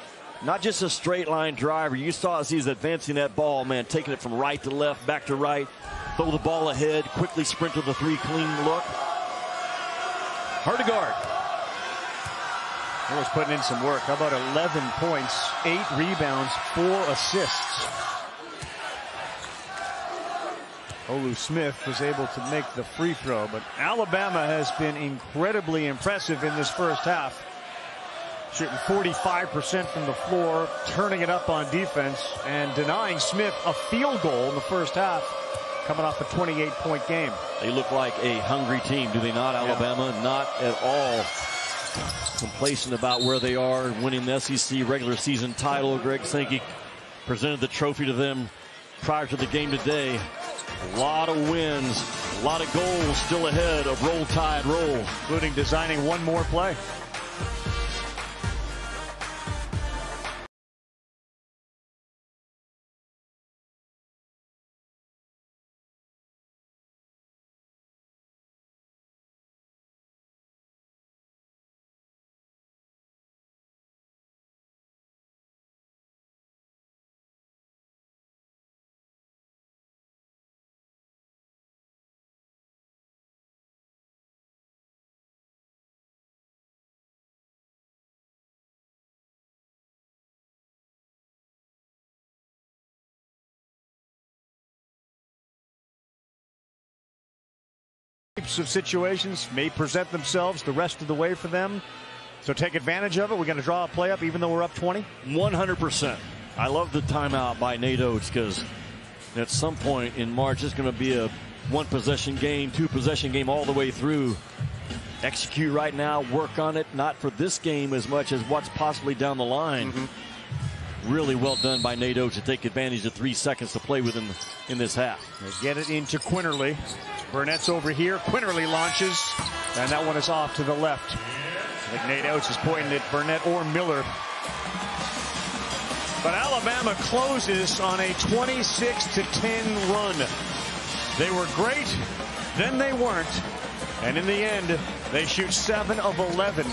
Not just a straight line driver. You saw as he's advancing that ball, man, taking it from right to left, back to right, throw the ball ahead, quickly sprint to the 3, clean look. Hard to guard. Miller's putting in some work. How about 11 points, 8 rebounds, 4 assists. Olu Smith was able to make the free throw, but Alabama has been incredibly impressive in this first half. Shooting 45% from the floor, turning it up on defense, and denying Smith a field goal in the first half, coming off a 28-point game. They look like a hungry team, do they not, Alabama? Yeah. Not at all complacent about where they are, winning the SEC regular season title. Greg Sankey presented the trophy to them prior to the game today. A lot of wins, a lot of goals still ahead of Roll Tide Roll, including designing one more play. Types of situations may present themselves the rest of the way for them, so take advantage of it. We're going to draw a play up even though we're up 20. 100%. I love the timeout by Nate Oates, because at some point in March it's going to be a 1-possession game, 2-possession game all the way through. Execute right now, work on it, not for this game as much as what's possibly down the line. Really well done by Nate Oates to take advantage of 3 seconds to play with him in this half. They get it into Quinterly. Burnett's over here. Quinterly launches, and that one is off to the left. I think Nate Oates is pointing at Burnett or Miller. But Alabama closes on a 26-10 run. They were great, then they weren't, and in the end, they shoot 7 of 11.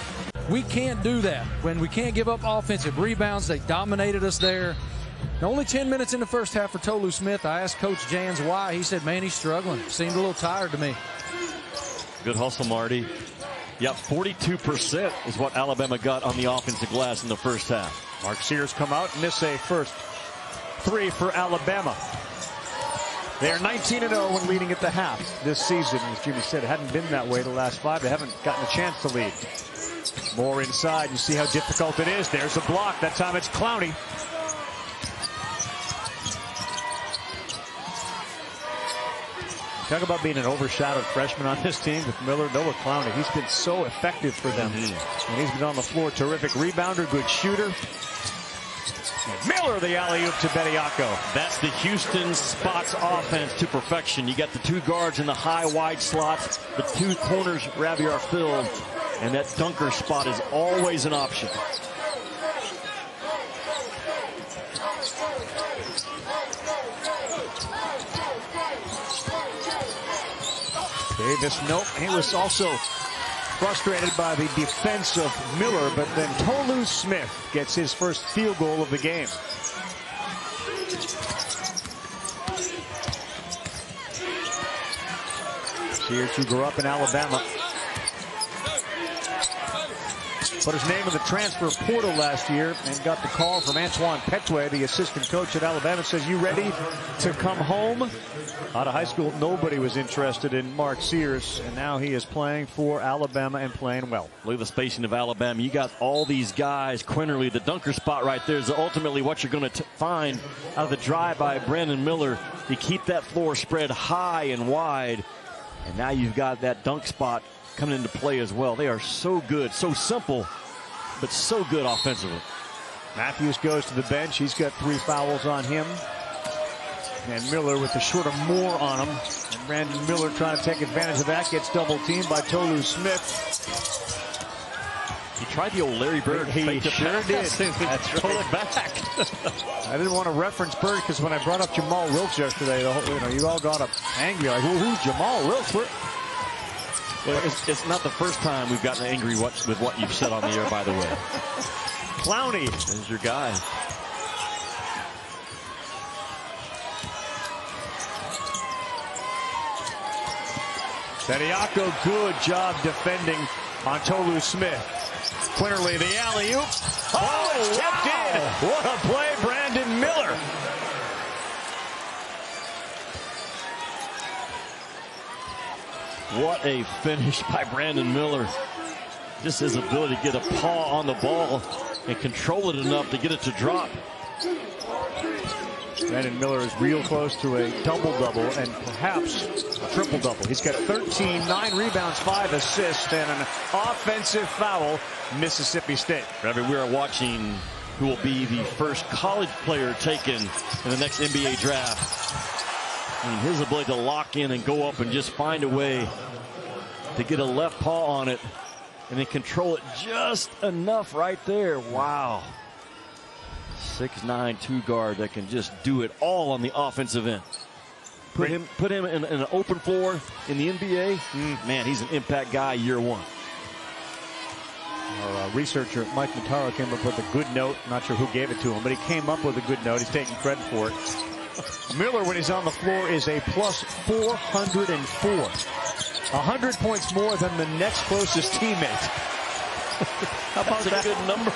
We can't do that. When we can't give up offensive rebounds, they dominated us there. Only 10 minutes in the first half for Tolu Smith. I asked Coach Jans why. He said, man, he's struggling. Seemed a little tired to me. Good hustle, Marty. Yep, 42% is what Alabama got on the offensive glass in the first half. Mark Sears come out and miss a first 3 for Alabama. They are 19-0 when leading at the half this season. As Jimmy said, it hadn't been that way the last 5. They haven't gotten a chance to lead. More inside. You see how difficult it is. There's a block. That time it's Clowney. Talk about being an overshadowed freshman on this team with Miller. Noah Clowney, he's been so effective for them. And he's been on the floor. Terrific rebounder, good shooter. And Miller, the alley-oop to Bediako. That's the Houston spots offense to perfection. You got the 2 guards in the high, wide slots. The 2 corners Ravier filled. And that dunker spot is always an option. Davis, nope. He was also frustrated by the defense of Miller, but then Tolu Smith gets his first field goal of the game. Sears, who grew up in Alabama, put his name in the transfer portal last year and got the call from Antoine Petway, the assistant coach at Alabama. Says, you ready to come home? Out of high school, nobody was interested in Mark Sears, and now he is playing for Alabama and playing well. Look at the spacing of Alabama. You got all these guys. Quinterly, the dunker spot right there is ultimately what you're going to find out of the drive by Brandon Miller. You keep that floor spread high and wide, and now you've got that dunk spot coming into play as well. They are so good, so simple, but so good offensively. Matthews goes to the bench. He's got 3 fouls on him. And Miller with the short of more on him. And Brandon Miller trying to take advantage of that. Gets double teamed by Tolu Smith. He tried the old Larry Bird. He sure did. That's pull it back. I didn't want to reference Bird because when I brought up Jamal Wilkes yesterday, you all got up angry. Like, who's Jamal Wilkes? Well, it's not the first time we've gotten angry with what you've said on the air, by the way. Clowney is your guy. Bediako, good job defending on Tolu Smith. Quinterly, the alley-oop. Oh, tipped in. What a play, Brandon Miller. What a finish by Brandon Miller. Just his ability to get a paw on the ball and control it enough to get it to drop. Brandon Miller is real close to a double-double and perhaps a triple-double. He's got 13, 9 rebounds, 5 assists, and an offensive foul, Mississippi State. We are watching who will be the first college player taken in the next NBA draft. And his ability to lock in and go up and just find a way to get a left paw on it and then control it just enough right there. Wow. 6'9" 2 guard that can just do it all on the offensive end. Put him in an open floor in the NBA. Man, he's an impact guy year one. Our researcher Mike Notaro came up with a good note. Not sure who gave it to him, but he came up with a good note. He's taking credit for it. Miller, when he's on the floor, is a plus 404. 100 points more than the next closest teammate. How about that? That's a good number.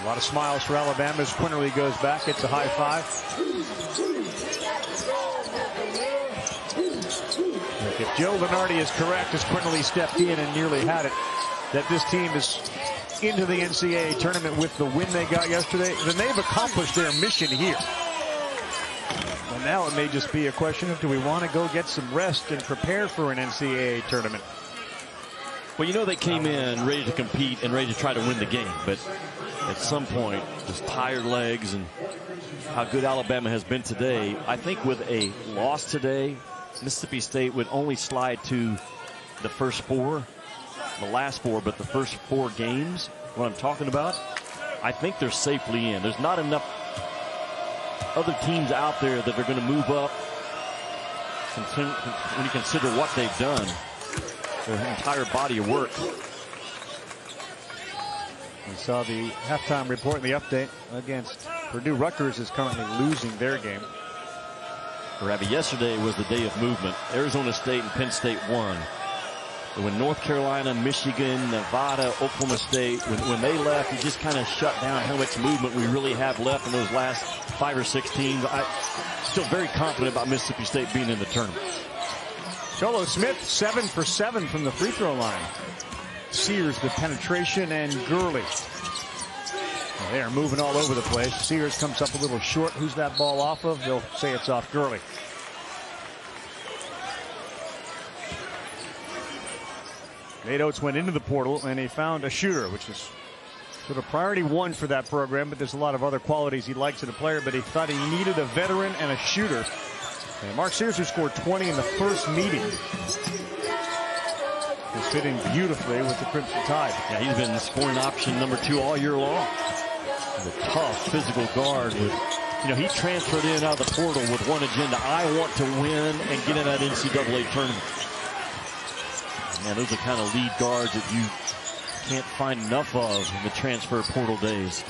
A lot of smiles for Alabama as Quinterly goes back. It's a high five. If Joe Lunardi is correct, as Quinterly stepped in and nearly had it, that this team is into the NCAA tournament with the win they got yesterday, then they've accomplished their mission here. And now it may just be a question of, do we want to go get some rest and prepare for an NCAA tournament? Well, you know, they came in ready to compete and ready to try to win the game, but at some point, just tired legs and how good Alabama has been today. I think with a loss today, Mississippi State would only slide to the first 4, the last 4, but the first 4 games, what I'm talking about, I think they're safely in. There's not enough other teams out there that are going to move up when you consider what they've done, their entire body of work. We saw the halftime report and the update against Purdue. Rutgers is currently losing their game. Ravi, yesterday was the day of movement. Arizona State and Penn State won. But when North Carolina, Michigan, Nevada, Oklahoma State, when they left, it just kind of shut down how much movement we really have left in those last 5 or 6 teams. I'm still very confident about Mississippi State being in the tournament. Tolu Smith, 7 for 7 from the free throw line. Sears with penetration and Gurley. Well, they are moving all over the place. Sears comes up a little short. Who's that ball off of? They'll say it's off Gurley. Nate Oates went into the portal and he found a shooter, which is sort of priority 1 for that program, but there's a lot of other qualities he likes in a player, but he thought he needed a veteran and a shooter. And Mark Sears, who scored 20 in the first meeting, is fitting beautifully with the Crimson Tide. Yeah, he's been scoring option number 2 all year long. He's a tough physical guard. He transferred in out of the portal with one agenda. I want to win and get in that NCAA tournament. Man, those are the kind of lead guards that you can't find enough of in the transfer portal days.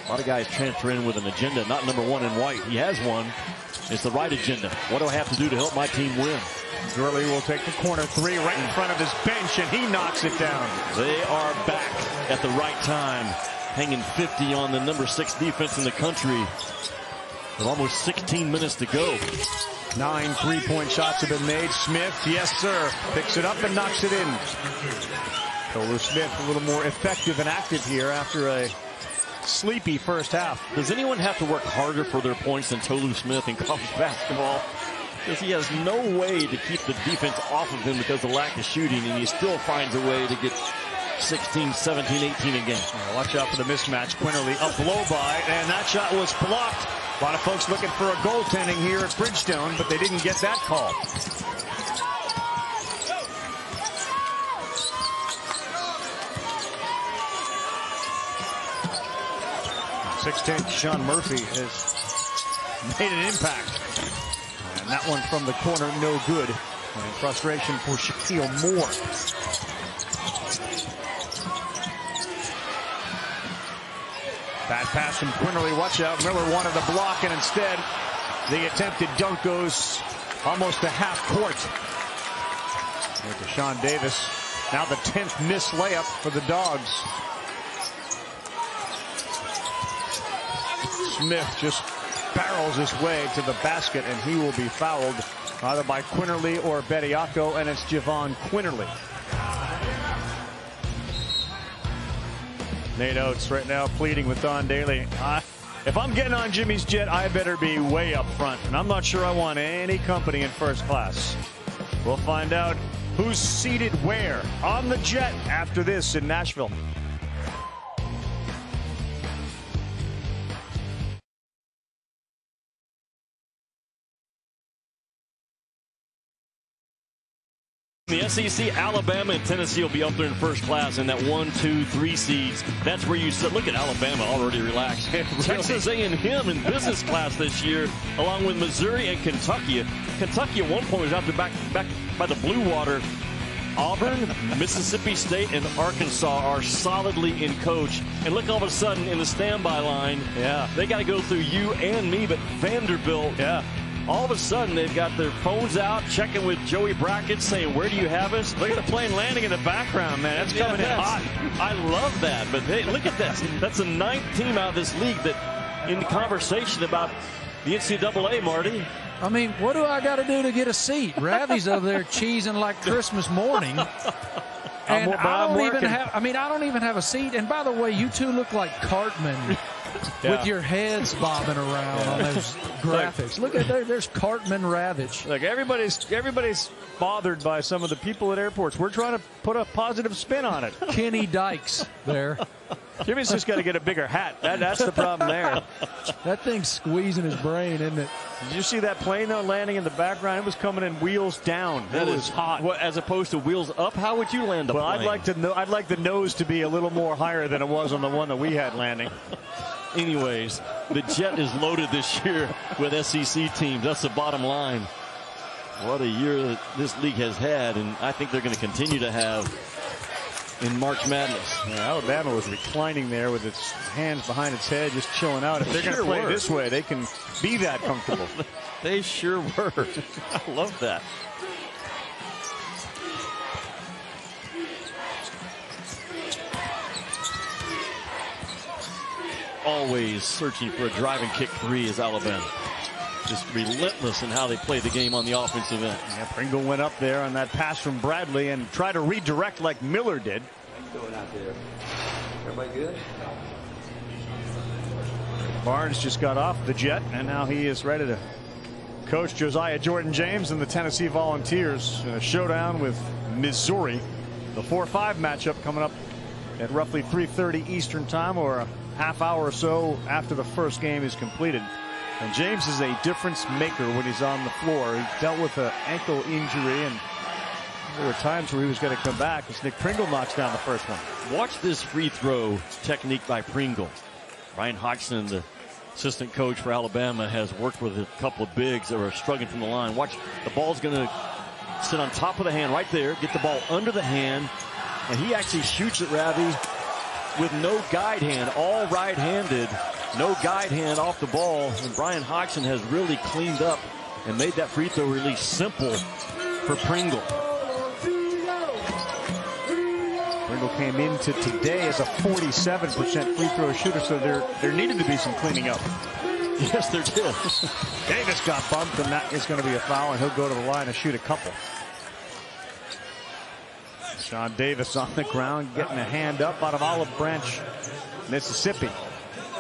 A lot of guys transfer in with an agenda, not number 1 in white. He has one. It's the right agenda. What do I have to do to help my team win? Gurley will take the corner 3 right in front of his bench, and he knocks it down. They are back at the right time, hanging 50 on the number 6 defense in the country with almost 16 minutes to go. 9 3-point shots have been made. Smith, yes sir, picks it up and knocks it in. Tolu Smith a little more effective and active here after a sleepy first half. Does anyone have to work harder for their points than Tolu Smith in college basketball? Because he has no way to keep the defense off of him because of lack of shooting, and he still finds a way to get 16, 17, 18 a game. Yeah, watch out for the mismatch. Quinterly up low by, and that shot was blocked. A lot of folks looking for a goaltending here at Bridgestone, but they didn't get that call. .6'10" Sean Murphy has made an impact. And that one from the corner, no good. And frustration for Shaquille Moore. Bad pass from Quinterly. Watch out. Miller wanted the block, and instead the attempted dunk goes almost a half court. To Sean Davis. Now the 10th missed layup for the Dogs. Smith just barrels his way to the basket, and he will be fouled either by Quinterly or Bediako, and it's Javon Quinterly. Nate Oates right now pleading with Don Daly. If I'm getting on Jimmy's jet, I better be way up front, and I'm not sure I want any company in first class. We'll find out who's seated where on the jet after this in Nashville. The SEC, Alabama and Tennessee will be up there in first class in that 1, 2, 3 seeds. That's where you said, look at Alabama already relaxed. Texas A&M in business class this year, along with Missouri and Kentucky. Kentucky at one point was out there back by the Blue Water. Auburn, Mississippi State, and Arkansas are solidly in coach. And look, all of a sudden in the standby line, they got to go through you and me, but Vanderbilt, all of a sudden, they've got their phones out, checking with Joey Brackett, saying, where do you have us? Look at the plane landing in the background, man. That's coming in hot. I love that. But hey, look at that. That's the 9th team out of this league that in the conversation about the NCAA, Marty. I mean, what do I got to do to get a seat? Ravi's over there cheesing like Christmas morning. And I don't even have a seat. And by the way, you two look like Cartman. With your heads bobbing around on those graphics. Look at there's Cartman Ravitch. Look, everybody's bothered by some of the people at airports. We're trying to put a positive spin on it. Kenny Dykes there. Jimmy's just got to get a bigger hat. That's the problem there. That thing's squeezing his brain, isn't it? Did you see that plane, though, landing in the background? It was coming in wheels down. It was hot. Well, as opposed to wheels up, how would you land a plane? Well, I'd like the nose to be a little more higher than it was on the one that we had landing. Anyways, the jet is loaded this year with SEC teams. That's the bottom line. What a year that this league has had, and I think they're going to continue to have in March Madness. Yeah, Alabama was reclining there with its hands behind its head, just chilling out. If they're going to play this way, they can be that comfortable. They sure were. I love that. Always searching for a driving kick three is Alabama. Just relentless in how they play the game on the offensive end. Yeah, Pringle went up there on that pass from Bradley and tried to redirect like Miller did. Going out there. Everybody good? Barnes just got off the jet, and now he is ready to coach Josiah Jordan-James and the Tennessee Volunteers in a showdown with Missouri. The 4-5 matchup coming up at roughly 3:30 Eastern time, or a half hour or so after the first game is completed. And James is a difference maker when he's on the floor. He dealt with an ankle injury, and there were times where he was going to come back as Nick Pringle knocks down the first one. Watch this free throw technique by Pringle. Ryan Hodgson, the assistant coach for Alabama, has worked with a couple of bigs that were struggling from the line. Watch, the ball's going to sit on top of the hand right there, get the ball under the hand, and he actually shoots it, Ravi, with no guide hand, all right-handed, no guide hand off the ball. And Brian Hodgson has really cleaned up and made that free throw release simple for Pringle. Pringle came into today as a 47% free throw shooter, so there needed to be some cleaning up. Yes, there did. Davis got bumped, and that is going to be a foul, and he'll go to the line and shoot a couple. Sean Davis on the ground, getting a hand up out of Olive Branch, Mississippi.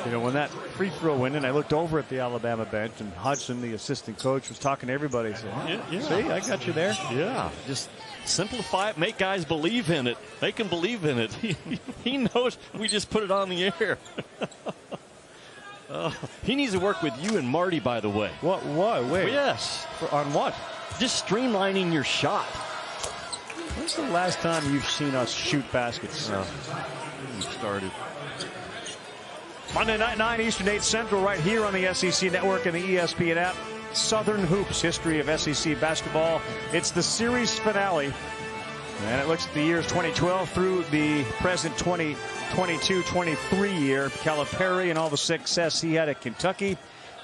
You know, when that free throw went in, I looked over at the Alabama bench, and Hudson, the assistant coach, was talking to everybody. So, see, I got you there. Yeah, just simplify it, make guys believe in it. They can believe in it. He knows we just put it on the air. He needs to work with you and Marty, by the way. What? Wait. Well, yes. On what? Just streamlining your shot. When's the last time you've seen us shoot baskets? We started. Monday night, 9 Eastern, 8 Central, right here on the SEC Network and the ESPN app. Southern Hoops, history of SEC basketball. It's the series finale, and it looks at the years 2012 through the present 2022-23 year. Calipari and all the success he had at Kentucky,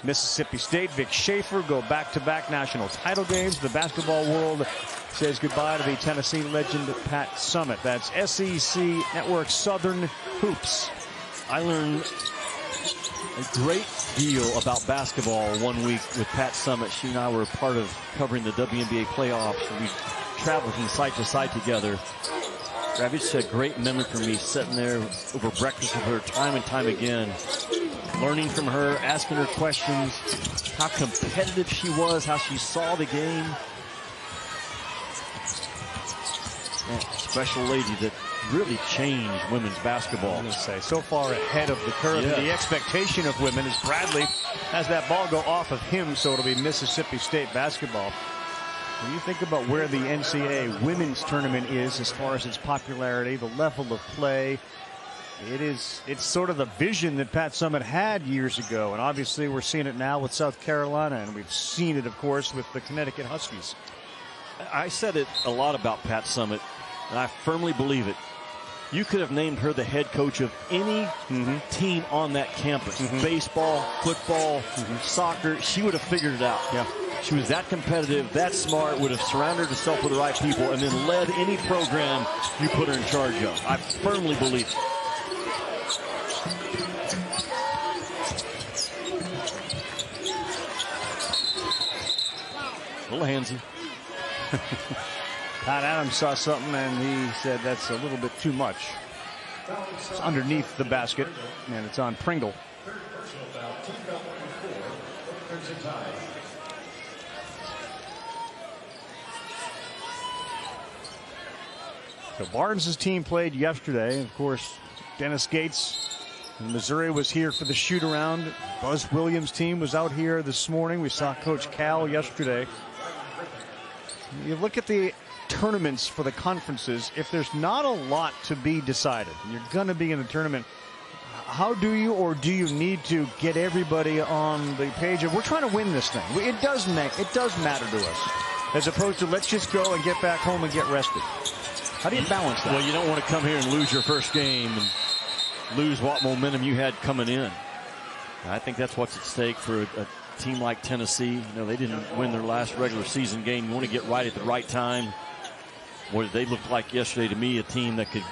Mississippi State. Vic Schaefer go back-to-back national title games. The basketball world says goodbye to the Tennessee legend Pat Summitt. That's SEC Network Southern Hoops. I learned a great deal about basketball 1 week with Pat Summitt. She and I were part of covering the WNBA playoffs. We traveled from site to site together. It's a great memory for me, sitting there over breakfast with her time and time again, learning from her, asking her questions, how competitive she was, how she saw the game. Special lady that really changed women's basketball. I'm going to say, so far ahead of the curve. Yeah. The expectation of women is Bradley has that ball go off of him, so it'll be Mississippi State basketball. When you think about where the NCAA women's tournament is as far as its popularity, the level of play, it's sort of the vision that Pat Summitt had years ago, and obviously we're seeing it now with South Carolina, and we've seen it, of course, with the Connecticut Huskies. I said it a lot about Pat Summitt, and I firmly believe it. You could have named her the head coach of any team on that campus. Baseball, football, soccer. She would have figured it out. Yeah. She was that competitive, that smart, would have surrounded herself with the right people, and then led any program you put her in charge of. I firmly believe it. A little handsy. Pat Adams saw something, and he said that's a little bit too much. It's underneath the basket, and it's on Pringle. So Barnes' team played yesterday. Of course, Dennis Gates in Missouri was here for the shoot-around. Buzz Williams' team was out here this morning. We saw Coach Cal yesterday. You look at the tournaments for the conferences, if there's not a lot to be decided, and you're going to be in a tournament, how do you or do you need to get everybody on the page of we're trying to win this thing? It does matter to us, as opposed to let's just go and get back home and get rested. How do you balance that? Well, you don't want to come here and lose your first game and lose what momentum you had coming in. I think that's what's at stake for a team like Tennessee. You know, they didn't win their last regular season game. You want to get right at the right time. Boy, they looked like yesterday to me a team that could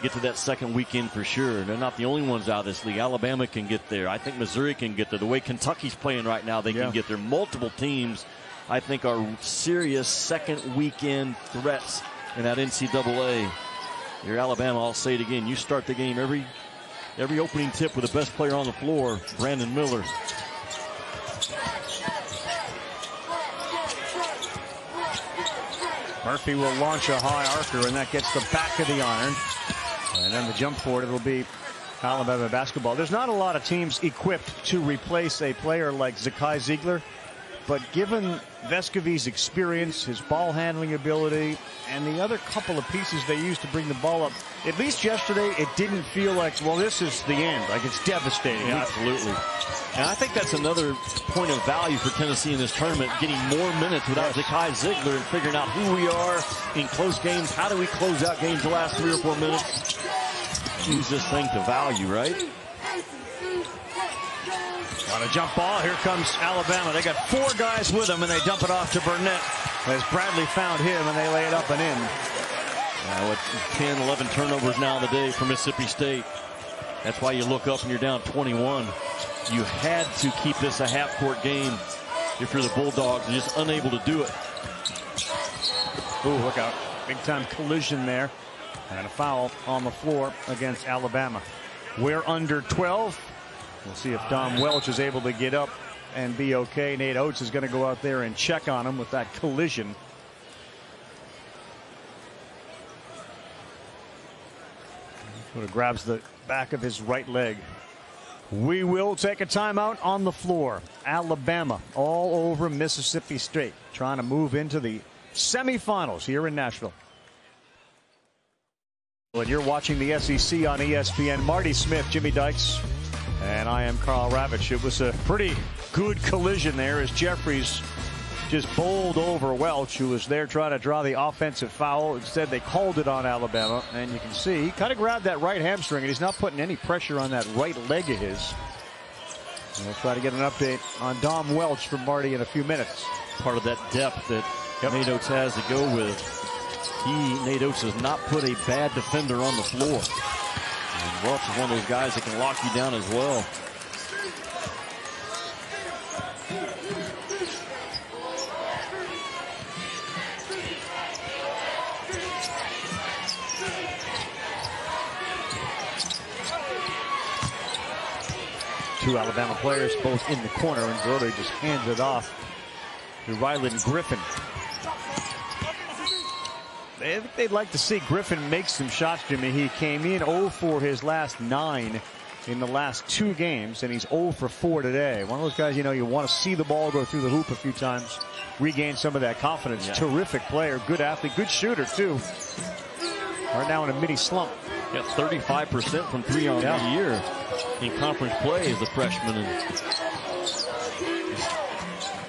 get to that second weekend for sure. They're not the only ones out of this league. Alabama can get there. I think Missouri can get there. The way Kentucky's playing right now, they can get there. Multiple teams, I think, are serious second weekend threats in that NCAA. You're Alabama, I'll say it again. You start the game every opening tip with the best player on the floor, Brandon Miller. Murphy will launch a high arcer, and that gets the back of the iron. And then the jump forward, it'll be Alabama basketball. There's not a lot of teams equipped to replace a player like Zakai Ziegler, but given Vescovi's experience, his ball handling ability, and the other couple of pieces they used to bring the ball up, at least yesterday, it didn't feel like, well, this is the end. Like, it's devastating. Yeah, absolutely. And I think that's another point of value for Tennessee in this tournament, getting more minutes without Zakai Ziegler and figuring out who we are in close games. How do we close out games the last 3 or 4 minutes? Use this thing to value, right? On a jump ball, here comes Alabama. They got 4 guys with them, and they dump it off to Burnett as Bradley found him, and they lay it up and in. With 10, 11 turnovers now in the day for Mississippi State. That's why you look up and you're down 21. You had to keep this a half-court game if you're the Bulldogs, and just unable to do it. Ooh, look out. Big-time collision there. And a foul on the floor against Alabama. We're under 12. We'll see if Dom Welch is able to get up and be okay. Nate Oates is going to go out there and check on him with that collision. Sort of grabs the back of his right leg. We will take a timeout on the floor. Alabama all over Mississippi State, trying to move into the semifinals here in Nashville. And you're watching the SEC on ESPN. Marty Smith, Jimmy Dykes, and I am Carl Ravitch. It was a pretty good collision there as Jeffries just bowled over Welch, who was there trying to draw the offensive foul. Instead, they called it on Alabama, and you can see he kind of grabbed that right hamstring, and he's not putting any pressure on that right leg of his. And we'll try to get an update on Dom Welch from Marty in a few minutes. Part of that depth that Nate Oates has to go with. Nate Oates has not put a bad defender on the floor. And Welch is one of those guys that can lock you down as well. Two Alabama players both in the corner, and Brody just hands it off to Ryland Griffin. I think they'd like to see Griffin make some shots, Jimmy. He came in 0 for his last 9 in the last 2 games, and he's 0 for 4 today. One of those guys, you know, you want to see the ball go through the hoop a few times, regain some of that confidence. Yeah. Terrific player, good athlete, good shooter, too. Right now in a mini slump. Got 35% from 3 on the year in conference play as a freshman. And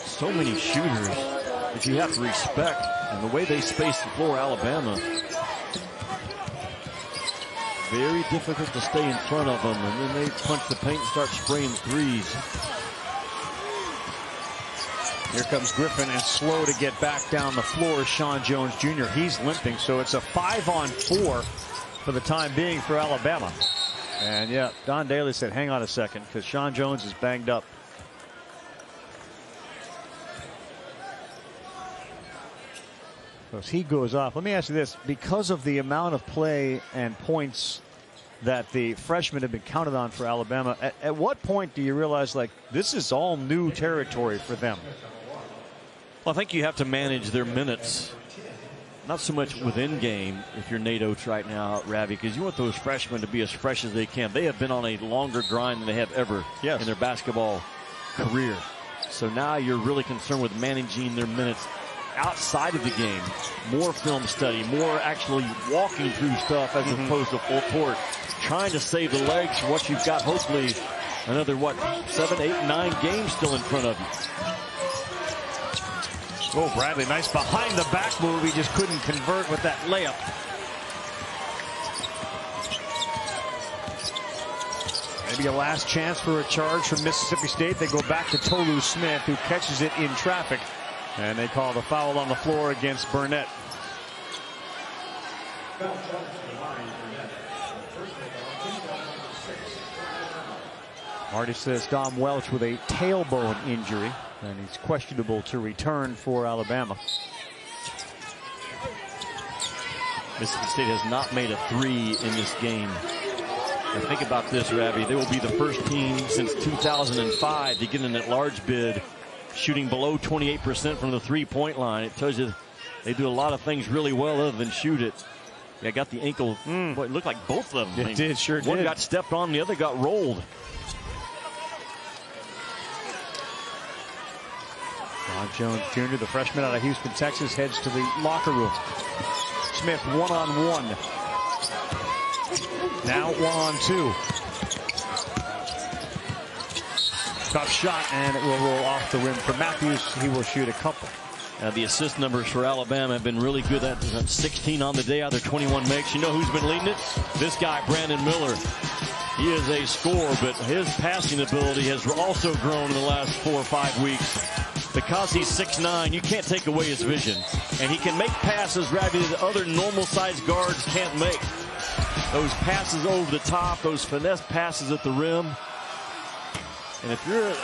so many shooters that you have to respect. And the way they space the floor, Alabama, very difficult to stay in front of them. And then they punch the paint and start spraying threes. Here comes Griffin, and slow to get back down the floor is Sean Jones Jr. He's limping, so it's a 5-on-4 for the time being for Alabama. And yeah, Don Daly said, hang on a second, because Sean Jones is banged up. So as he goes off, let me ask you this, because of the amount of play and points that the freshmen have been counted on for Alabama, at what point do you realize, like, this is all new territory for them? Well, I think you have to manage their minutes. Not so much within game if you're Nate Oates right now, Ravi, because you want those freshmen to be as fresh as they can. They have been on a longer grind than they have ever in their basketball career. So now you're really concerned with managing their minutes outside of the game. More film study, more actually walking through stuff as opposed to full court. Trying to save the legs for what you've got, hopefully another, 7, 8, 9 games still in front of you. Oh, Bradley, nice behind the back move. He just couldn't convert with that layup. Maybe a last chance for a charge from Mississippi State. They go back to Tolu Smith, who catches it in traffic. And they call the foul on the floor against Burnett. Marty says Dom Welch with a tailbone injury, and he's questionable to return for Alabama. Mississippi State has not made a 3 in this game. And think about this, Ravi. They will be the first team since 2005 to get in that large bid, shooting below 28% from the three-point line. It tells you they do a lot of things really well other than shoot it. Yeah, got the ankle. Boy, it looked like both of them. It did, sure did. One got stepped on, the other got rolled. John Jones Jr., the freshman out of Houston, Texas, heads to the locker room. Smith one-on-one. Now 1-on-2. Tough shot, and it will roll off the rim for Matthews. He will shoot a couple. The assist numbers for Alabama have been really good. That's 16 on the day out of their 21 makes. You know who's been leading it? This guy, Brandon Miller. He is a scorer, but his passing ability has also grown in the last 4 or 5 weeks. Because he's 6'9", you can't take away his vision. And he can make passes rather than other normal-sized guards can't make. Those passes over the top, those finesse passes at the rim. And if you're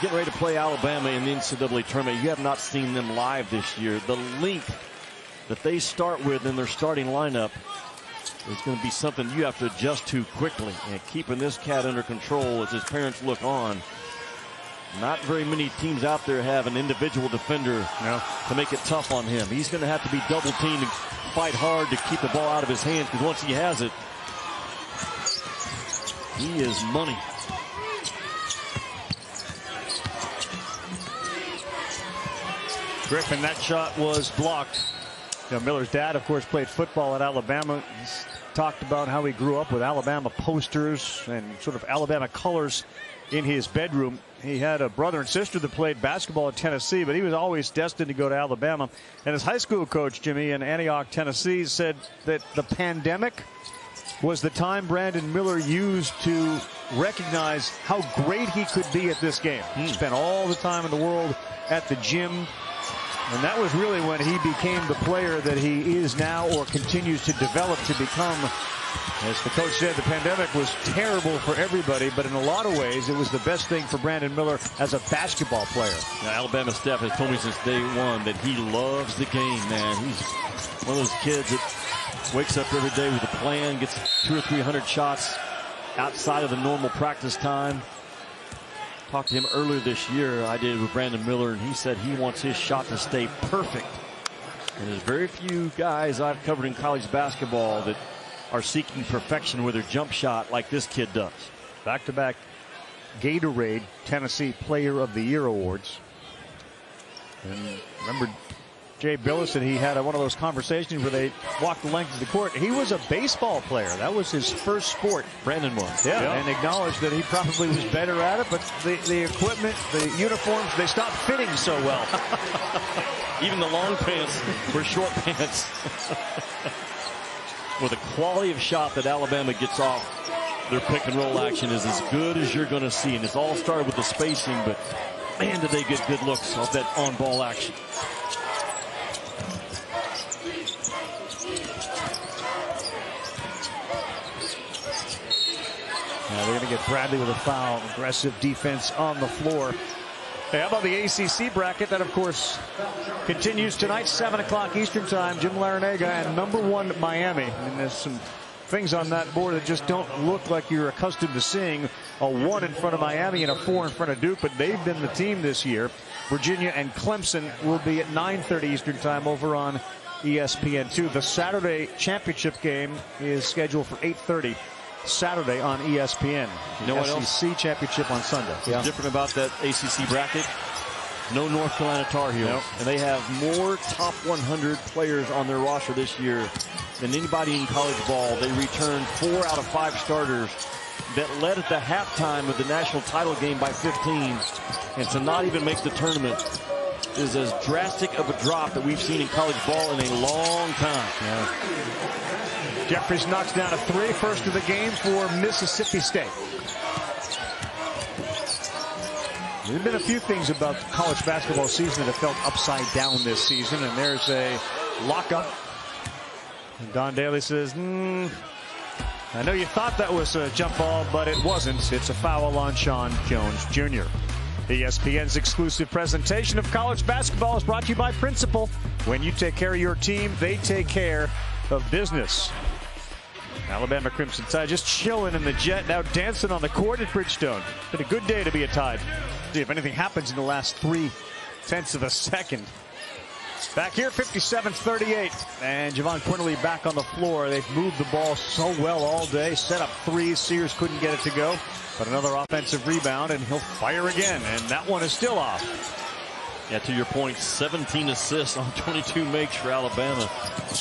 getting ready to play Alabama in the NCAA tournament, you have not seen them live this year. The length that they start with in their starting lineup is going to be something you have to adjust to quickly. And keeping this cat under control as his parents look on. Not very many teams out there have an individual defender to make it tough on him. He's going to have to be double teamed and fight hard to keep the ball out of his hands, because once he has it, he is money. Griffin, that shot was blocked. Miller's dad, of course, played football at Alabama. He's talked about how he grew up with Alabama posters and sort of Alabama colors in his bedroom. He had a brother and sister that played basketball at Tennessee, but he was always destined to go to Alabama. And his high school coach, Jimmy, in Antioch, Tennessee, said that the pandemic was the time Brandon Miller used to recognize how great he could be at this game. He spent all the time in the world at the gym, and that was really when he became the player that he is now, or continues to develop to become. As the coach said, the pandemic was terrible for everybody, but in a lot of ways, it was the best thing for Brandon Miller as a basketball player. Now, Alabama staff has told me since day one that he loves the game, man. He's one of those kids that wakes up every day with a plan, gets 200 or 300 shots outside of the normal practice time. Talked to him earlier this year, I did, with Brandon Miller, and he said he wants his shot to stay perfect. And there's very few guys I've covered in college basketball that are seeking perfection with their jump shot like this kid does. Back-to-back Gatorade Tennessee Player of the Year awards. And remember, Jay Billis said he had one of those conversations where they walked the length of the court. He was a baseball player. That was his first sport. Brandon was. Yeah, and acknowledged that he probably was better at it, but the equipment, the uniforms, they stopped fitting so well. Even the long pants were short pants. Well, the quality of shot that Alabama gets off their pick and roll action is as good as you're going to see. And it's all started with the spacing, but man, did they get good looks off that on-ball action. Now they're going to get Bradley with a foul. Aggressive defense on the floor. Hey, how about the ACC bracket? That, of course, continues tonight, 7 o'clock Eastern time. Jim Larinaga and #1 Miami. And there's some things on that board that just don't look like you're accustomed to seeing. A 1 in front of Miami and a 4 in front of Duke, but they've been the team this year. Virginia and Clemson will be at 9:30 Eastern time over on ESPN2. The Saturday championship game is scheduled for 8:30. Saturday on ESPN. You know what SEC else? championship on Sunday. What's different about that ACC bracket? No North Carolina Tar Heels. Nope. And they have more top 100 players on their roster this year than anybody in college ball. They returned 4 out of 5 starters that led at the halftime of the national title game by 15. And to not even make the tournament is as drastic of a drop that we've seen in college ball in a long time. Yeah. Jeffries knocks down a 3, first of the game for Mississippi State. There have been a few things about the college basketball season that have felt upside down this season, and there's a lockup. And Don Daly says, I know you thought that was a jump ball, but it wasn't. It's a foul on Sean Jones Jr. ESPN's exclusive presentation of college basketball is brought to you by Principal. When you take care of your team, they take care of business. Alabama Crimson Tide just chilling in the jet, now dancing on the court at Bridgestone. Been a good day to be a Tide. See if anything happens in the last 0.3 of a second. Back here, 57-38. And Javon Quinterly back on the floor. They've moved the ball so well all day. Set up threes. Sears couldn't get it to go. But another offensive rebound, and he'll fire again. And that one is still off. Yeah, to your point, 17 assists on 22 makes for Alabama.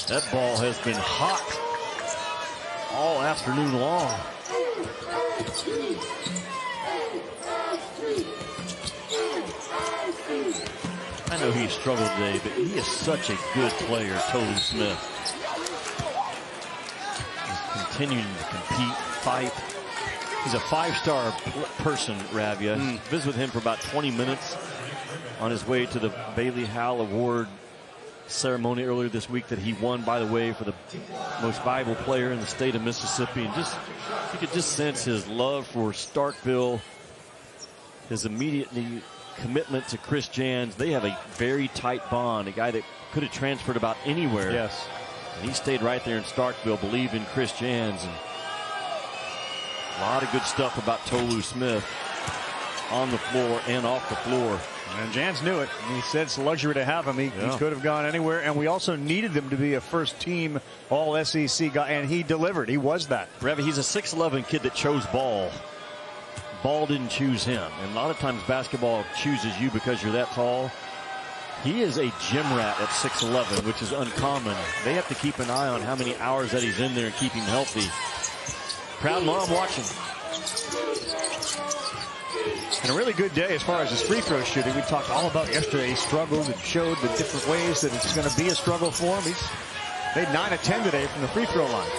That ball has been hot all afternoon long. I know he struggled today, but he is such a good player, Tolu Smith. He's continuing to compete, fight. He's a 5-star person, Ravia. Visited with him for about 20 minutes on his way to the Bailey Howell Award ceremony earlier this week that he won, by the way, for the most valuable player in the state of Mississippi. And just, you could just sense his love for Starkville, his immediate commitment to Chris Jans. They have a very tight bond, a guy that could have transferred about anywhere. Yes. And he stayed right there in Starkville, believed in Chris Jans. And a lot of good stuff about Tolu Smith on the floor and off the floor. And Jans knew it. He said it's a luxury to have him. He could have gone anywhere. And we also needed him to be a first-team All-SEC guy, and he delivered. He was that. Revy, he's a 6'11" kid that chose ball. Ball didn't choose him. And a lot of times basketball chooses you because you're that tall. He is a gym rat at 6'11", which is uncommon. They have to keep an eye on how many hours that he's in there and keep him healthy. Proud mom watching. And a really good day as far as his free throw shooting. We talked all about yesterday. He struggled and showed the different ways that it's going to be a struggle for him. He's made 9 of 10 today from the free throw line.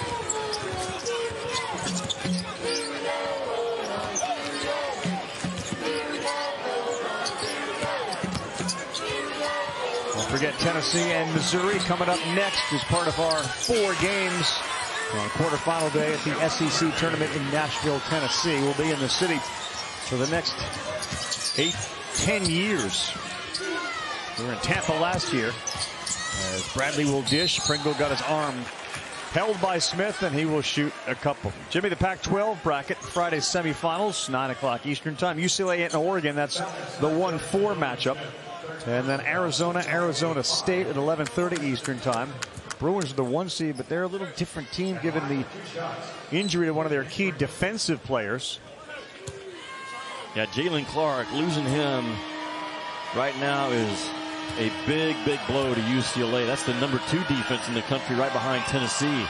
Don't forget Tennessee and Missouri coming up next as part of our 4 games on quarterfinal day at the SEC tournament in Nashville, Tennessee. We'll be in the city for the next 8-10 years. We were in Tampa last year as Bradley will dish. Pringle got his arm held by Smith, and he will shoot a couple. Jimmy, the Pac-12 bracket, Friday's semifinals, 9 o'clock Eastern time. UCLA and Oregon, that's the 1-4 matchup. And then Arizona State at 11:30 Eastern time. Bruins are the 1 seed, but they're a little different team given the injury to one of their key defensive players. Yeah, Jalen Clark, losing him right now is a big, big blow to UCLA. That's the #2 defense in the country, right behind Tennessee.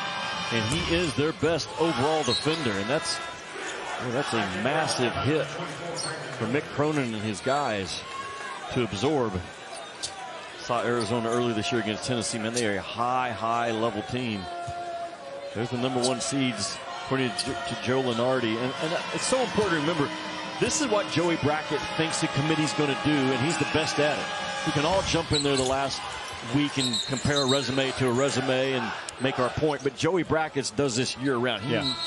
And he is their best overall defender. And that's a massive hit for Mick Cronin and his guys to absorb. Saw Arizona early this year against Tennessee. Man, they are a high level team. There's the #1 seeds according to Joe Lunardi. And it's so important to remember, this is what Joey Brackett thinks the committee's going to do, and he's the best at it. We can all jump in there the last week and compare a resume to a resume and make our point, but Joey Brackett does this year-round.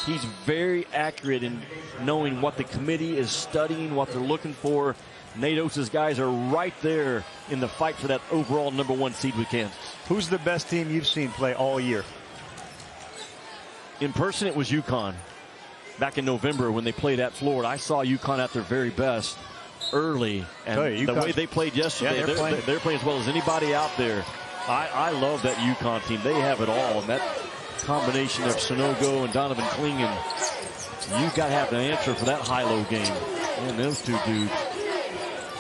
He's very accurate in knowing what the committee is studying, what they're looking for. Nate Oates' guys are right there in the fight for that overall #1 seed with Kansas. Who's the best team you've seen play all year? In person, it was UConn. Back in November when they played at Florida, I saw UConn at their very best early. And the way they played yesterday, they're playing as well as anybody out there. I love that UConn team. They have it all. And that combination of Sonogo and Donovan Clingan, you got to have the answer for that high-low game. Man, those two dudes.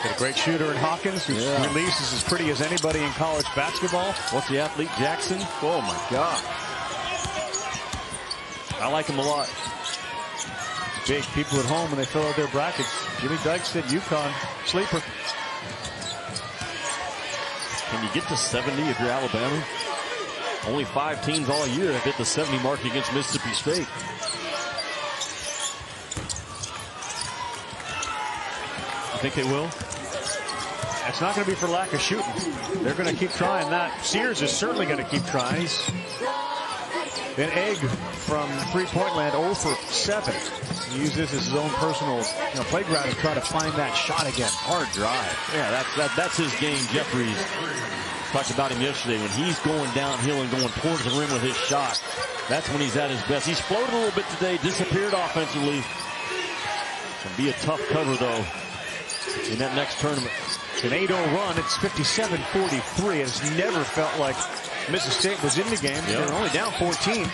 Got a great shooter in Hawkins, whose release is as pretty as anybody in college basketball. What's the athlete, Jackson? Oh, my God. I like him a lot. Big people at home when they fill out their brackets. Jimmy Dykes said UConn, sleeper. Can you get to 70 if you're Alabama? Only 5 teams all year have hit the 70 mark against Mississippi State. You think they will? It's not going to be for lack of shooting. They're going to keep trying that. Sears is certainly going to keep trying. He's an egg from three-point land, 0 for 7. He used this as his own personal playground to try to find that shot again. Hard drive. Yeah, that's his game. Jeffries talked about him yesterday. When he's going downhill and going towards the rim with his shot, that's when he's at his best. He's floated a little bit today, disappeared offensively. Can be a tough cover, though, in that next tournament. It's an 8-0 run. It's 57-43. It's never felt like Mississippi State was in the game. They were only down 14.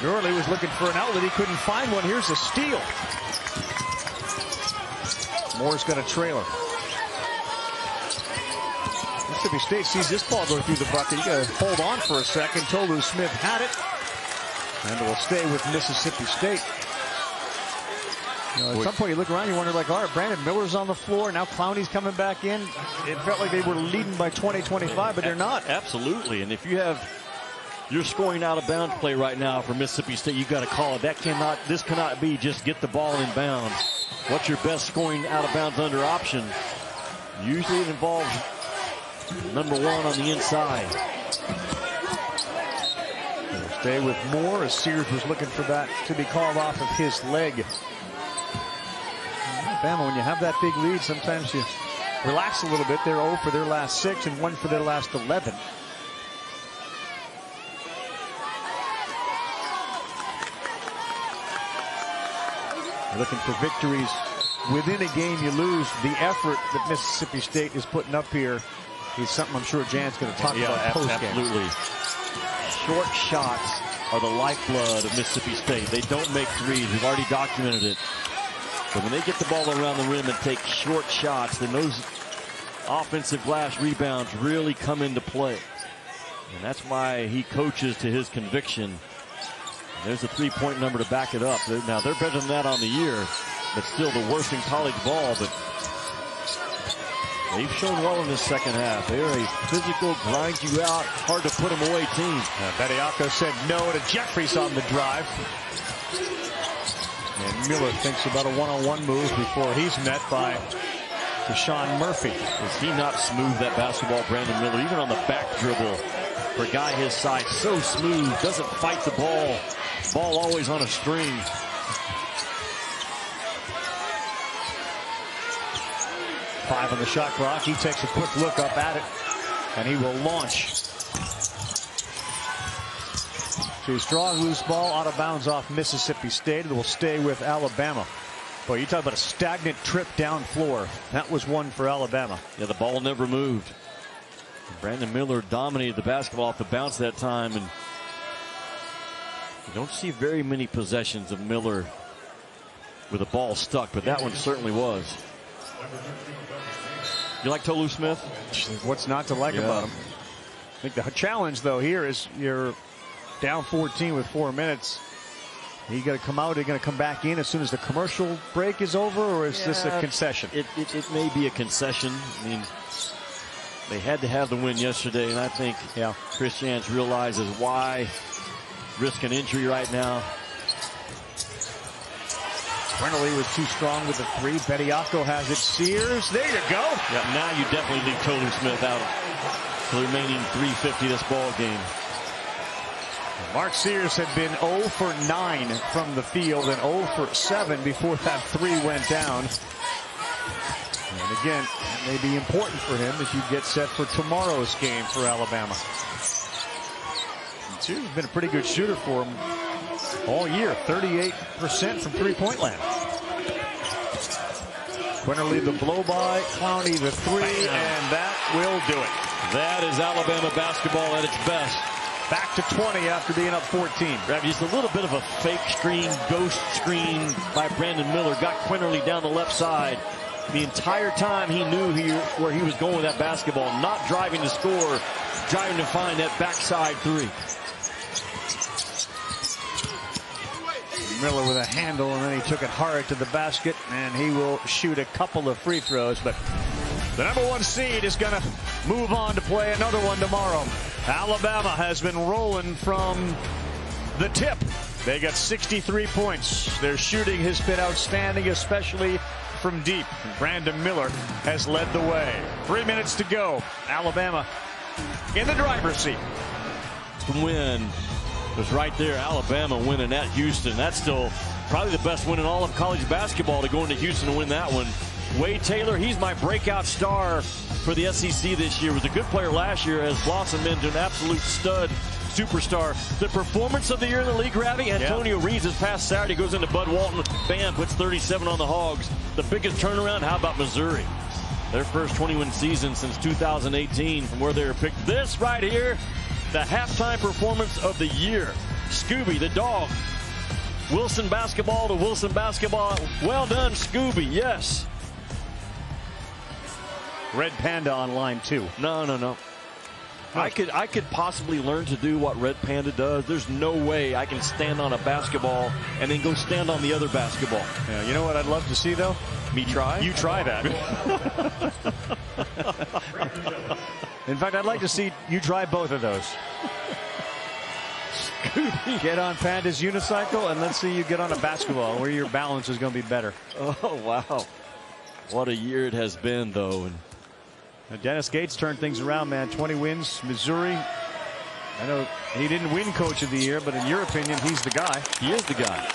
Gurley was looking for an outlet. He couldn't find one. Here's a steal. Moore's got a trailer. Mississippi State sees this ball go through the bucket. You got to hold on for a second. Tolu Smith had it. And it will stay with Mississippi State. At some point you look around, you wonder, like, all right, Brandon Miller's on the floor. Now Clowney's coming back in. It felt like they were leading by 20, 25, but they're not. Absolutely. And if you have your scoring out of bounds play right now for Mississippi State, you got to call it. This cannot be just get the ball in bounds. What's your best scoring out of bounds under option? Usually it involves #1 on the inside. They'll stay with Moore as Sears was looking for that to be called off of his leg. Alabama, when you have that big lead, sometimes you relaxed a little bit. They're 0 for their last 6 and 1 for their last 11. Looking for victories within a game you lose. The effort that Mississippi State is putting up here is something I'm sure Jan's going to talk about post-game. Absolutely. Short shots are the lifeblood of Mississippi State. They don't make threes. We've already documented it. But when they get the ball around the rim and take short shots, then those offensive glass rebounds really come into play. And that's why he coaches to his conviction. There's a three-point number to back it up. Now, they're better than that on the year, but still the worst in college ball. But they've shown well in this second half. They are a physical, grind you out, hard to put them away team. Bediako said no to Jeffries on the drive. And Miller thinks about a one-on-one move before he's met by Deshaun Murphy. Does he not smooth that basketball, Brandon Miller, even on the back dribble? For a guy his size, so smooth, doesn't fight the ball. Ball always on a string. Five on the shot clock. He takes a quick look up at it, and he will launch. So strong loose ball out of bounds off Mississippi State. It will stay with Alabama. Boy, you talk about a stagnant trip down floor. That was one for Alabama. Yeah, the ball never moved. Brandon Miller dominated the basketball off the bounce that time, and you don't see very many possessions of Miller with a ball stuck, but that one certainly was. You like Tolu Smith? What's not to like about him? I think the challenge, though, here is you're down 14 with 4 minutes. You got to come out. Are you going to come back in as soon as the commercial break is over, or is this a concession? It may be a concession. I mean, they had to have the win yesterday, and I think Chris Jans realizes why risk an injury right now. Quinterly was too strong with the three. Bediako has it. Sears, there you go. Yeah, now you definitely leave Tolu Smith out for the remaining 3:50 this ball game. Mark Sears had been 0 for 9 from the field and 0 for 7 before that three went down. And again, it may be important for him as you get set for tomorrow's game for Alabama. And Sears has been a pretty good shooter for him all year. 38% from three-point land. Quinterly the blow-by, Clowney the three, and that will do it. That is Alabama basketball at its best. Back to 20 after being up 14. Just a little bit of a fake screen, ghost screen by Brandon Miller. Got Quinterly down the left side. The entire time he knew where he was going with that basketball. Not driving to score, driving to find that backside three. Miller with a handle, and then he took it hard to the basket, and he will shoot a couple of free throws. But the #1 seed is going to move on to play another one tomorrow. Alabama has been rolling from the tip. They got 63 points. Their shooting has been outstanding, especially from deep. Brandon Miller has led the way. 3 minutes to go. Alabama in the driver's seat. The win was right there. Alabama winning at Houston. That's still probably the best win in all of college basketball, to go into Houston and win that one. Wade Taylor, he's my breakout star for the SEC this year. Was a good player last year, has blossomed into an absolute stud superstar. The performance of the year in the league, Ravi, Antonio Reeves this past Saturday goes into Bud Walton. Bam, puts 37 on the Hogs. The biggest turnaround, how about Missouri? Their first 20-win season since 2018 from where they were picked. This right here, the halftime performance of the year. Scooby, the dog. Wilson basketball to Wilson basketball. Well done, Scooby, yes. Red Panda on line 2. No. I could possibly learn to do what Red Panda does. There's no way I can stand on a basketball and then go stand on the other basketball. Yeah, you know what I'd love to see, though? Me try? You try that. In fact, I'd like to see you try both of those. Scooby. Get on Panda's unicycle, and let's see you get on a basketball where your balance is going to be better. Oh, wow. What a year it has been, though. And Dennis Gates turned things around, man. 20 wins, Missouri. I know he didn't win Coach of the Year, but in your opinion, he's the guy. He is the guy.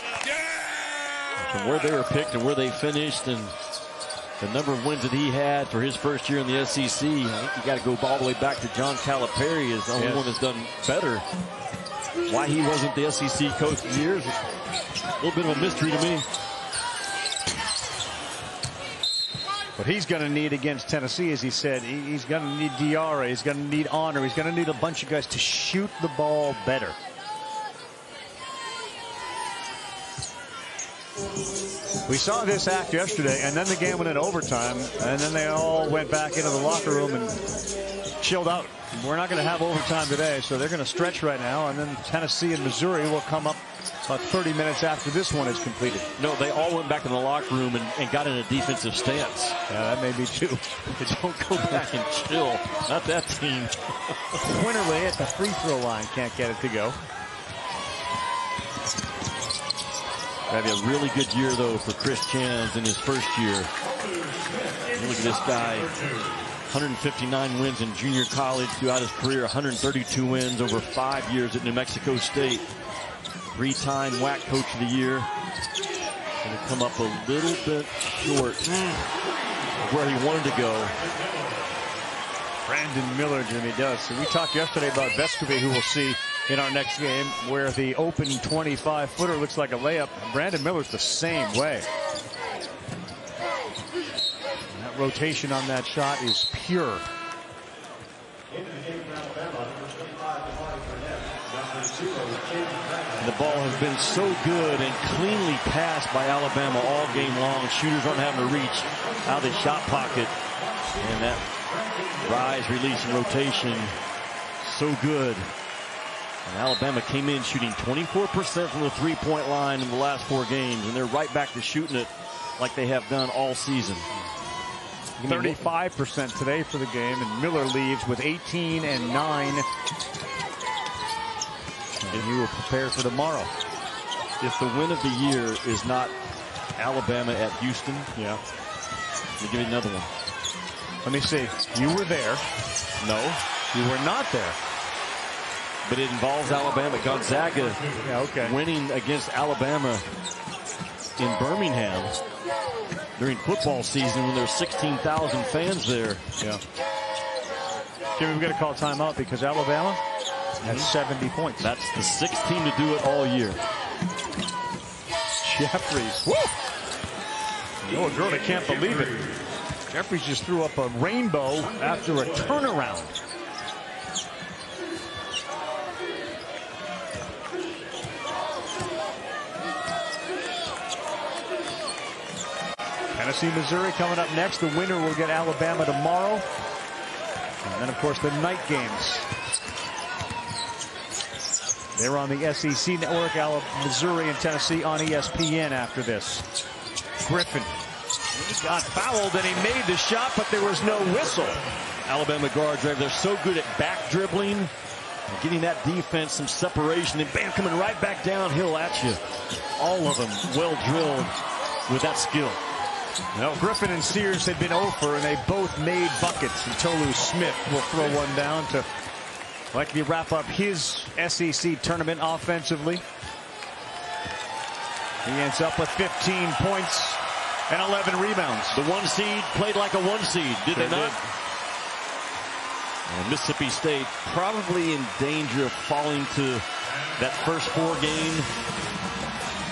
From where they were picked and where they finished, and the number of wins that he had for his first year in the SEC, I think you got to go all the way back to John Calipari as the only one that's done better. Why he wasn't the SEC coach of the year is a little bit of a mystery to me. What he's going to need against Tennessee, as he said, he's going to need Diarra, he's going to need Honor, he's going to need a bunch of guys to shoot the ball better. We saw this act yesterday, and then the game went in overtime, and then they all went back into the locker room and chilled out. We're not going to have overtime today, so they're going to stretch right now, and then Tennessee and Missouri will come up about 30 minutes after this one is completed. No, they all went back in the locker room and got in a defensive stance. Yeah, that may be true. They don't go back and chill. Not that team. Winterly at the free throw line can't get it to go. That'd be a really good year, though, for Chris Chans in his first year. Look at this guy. 159 wins in junior college throughout his career. 132 wins over 5 years at New Mexico State. 3-time WAC Coach of the Year. Going to come up a little bit short of where he wanted to go. Brandon Miller, Jimmy, does. So we talked yesterday about Vescovi, who we'll see in our next game, where the open 25-footer looks like a layup. Brandon Miller's the same way. And that rotation on that shot is pure. And the ball has been so good and cleanly passed by Alabama all game long. Shooters aren't having to reach out of the shot pocket. And that rise, release, and rotation, so good. And Alabama came in shooting 24% from the three-point line in the last 4 games, and they're right back to shooting it like they have done all season. 35% today for the game, and Miller leaves with 18 and 9. And he will prepare for tomorrow. If the win of the year is not Alabama at Houston, yeah, let me give you another one. Let me see. You were there. No, you were not there. But it involves Alabama. Gonzaga winning against Alabama in Birmingham during football season when there's 16,000 fans there. Yeah. Jimmy, we've got to call timeout because Alabama has 70 points. That's the 6th team to do it all year. Jeffries. Woo! You know a girl that can't believe it. Jeffries just threw up a rainbow after a turnaround. Tennessee, Missouri coming up next. The winner will get Alabama tomorrow. And then, of course, the night games. They're on the SEC network. Missouri and Tennessee on ESPN after this. Griffin. He got fouled and he made the shot, but there was no whistle. Alabama guards, they're so good at back dribbling and getting that defense some separation, and bam, coming right back downhill at you. All of them well drilled with that skill. Well, Griffin and Sears had been over, and they both made buckets. And Tolu Smith will throw one down to likely wrap up his SEC tournament offensively. He ends up with 15 points and 11 rebounds. The 1 seed played like a 1 seed, did they not? And Mississippi State probably in danger of falling to that first 4 game.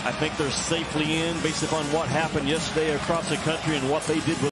I think they're safely in based upon what happened yesterday across the country and what they did with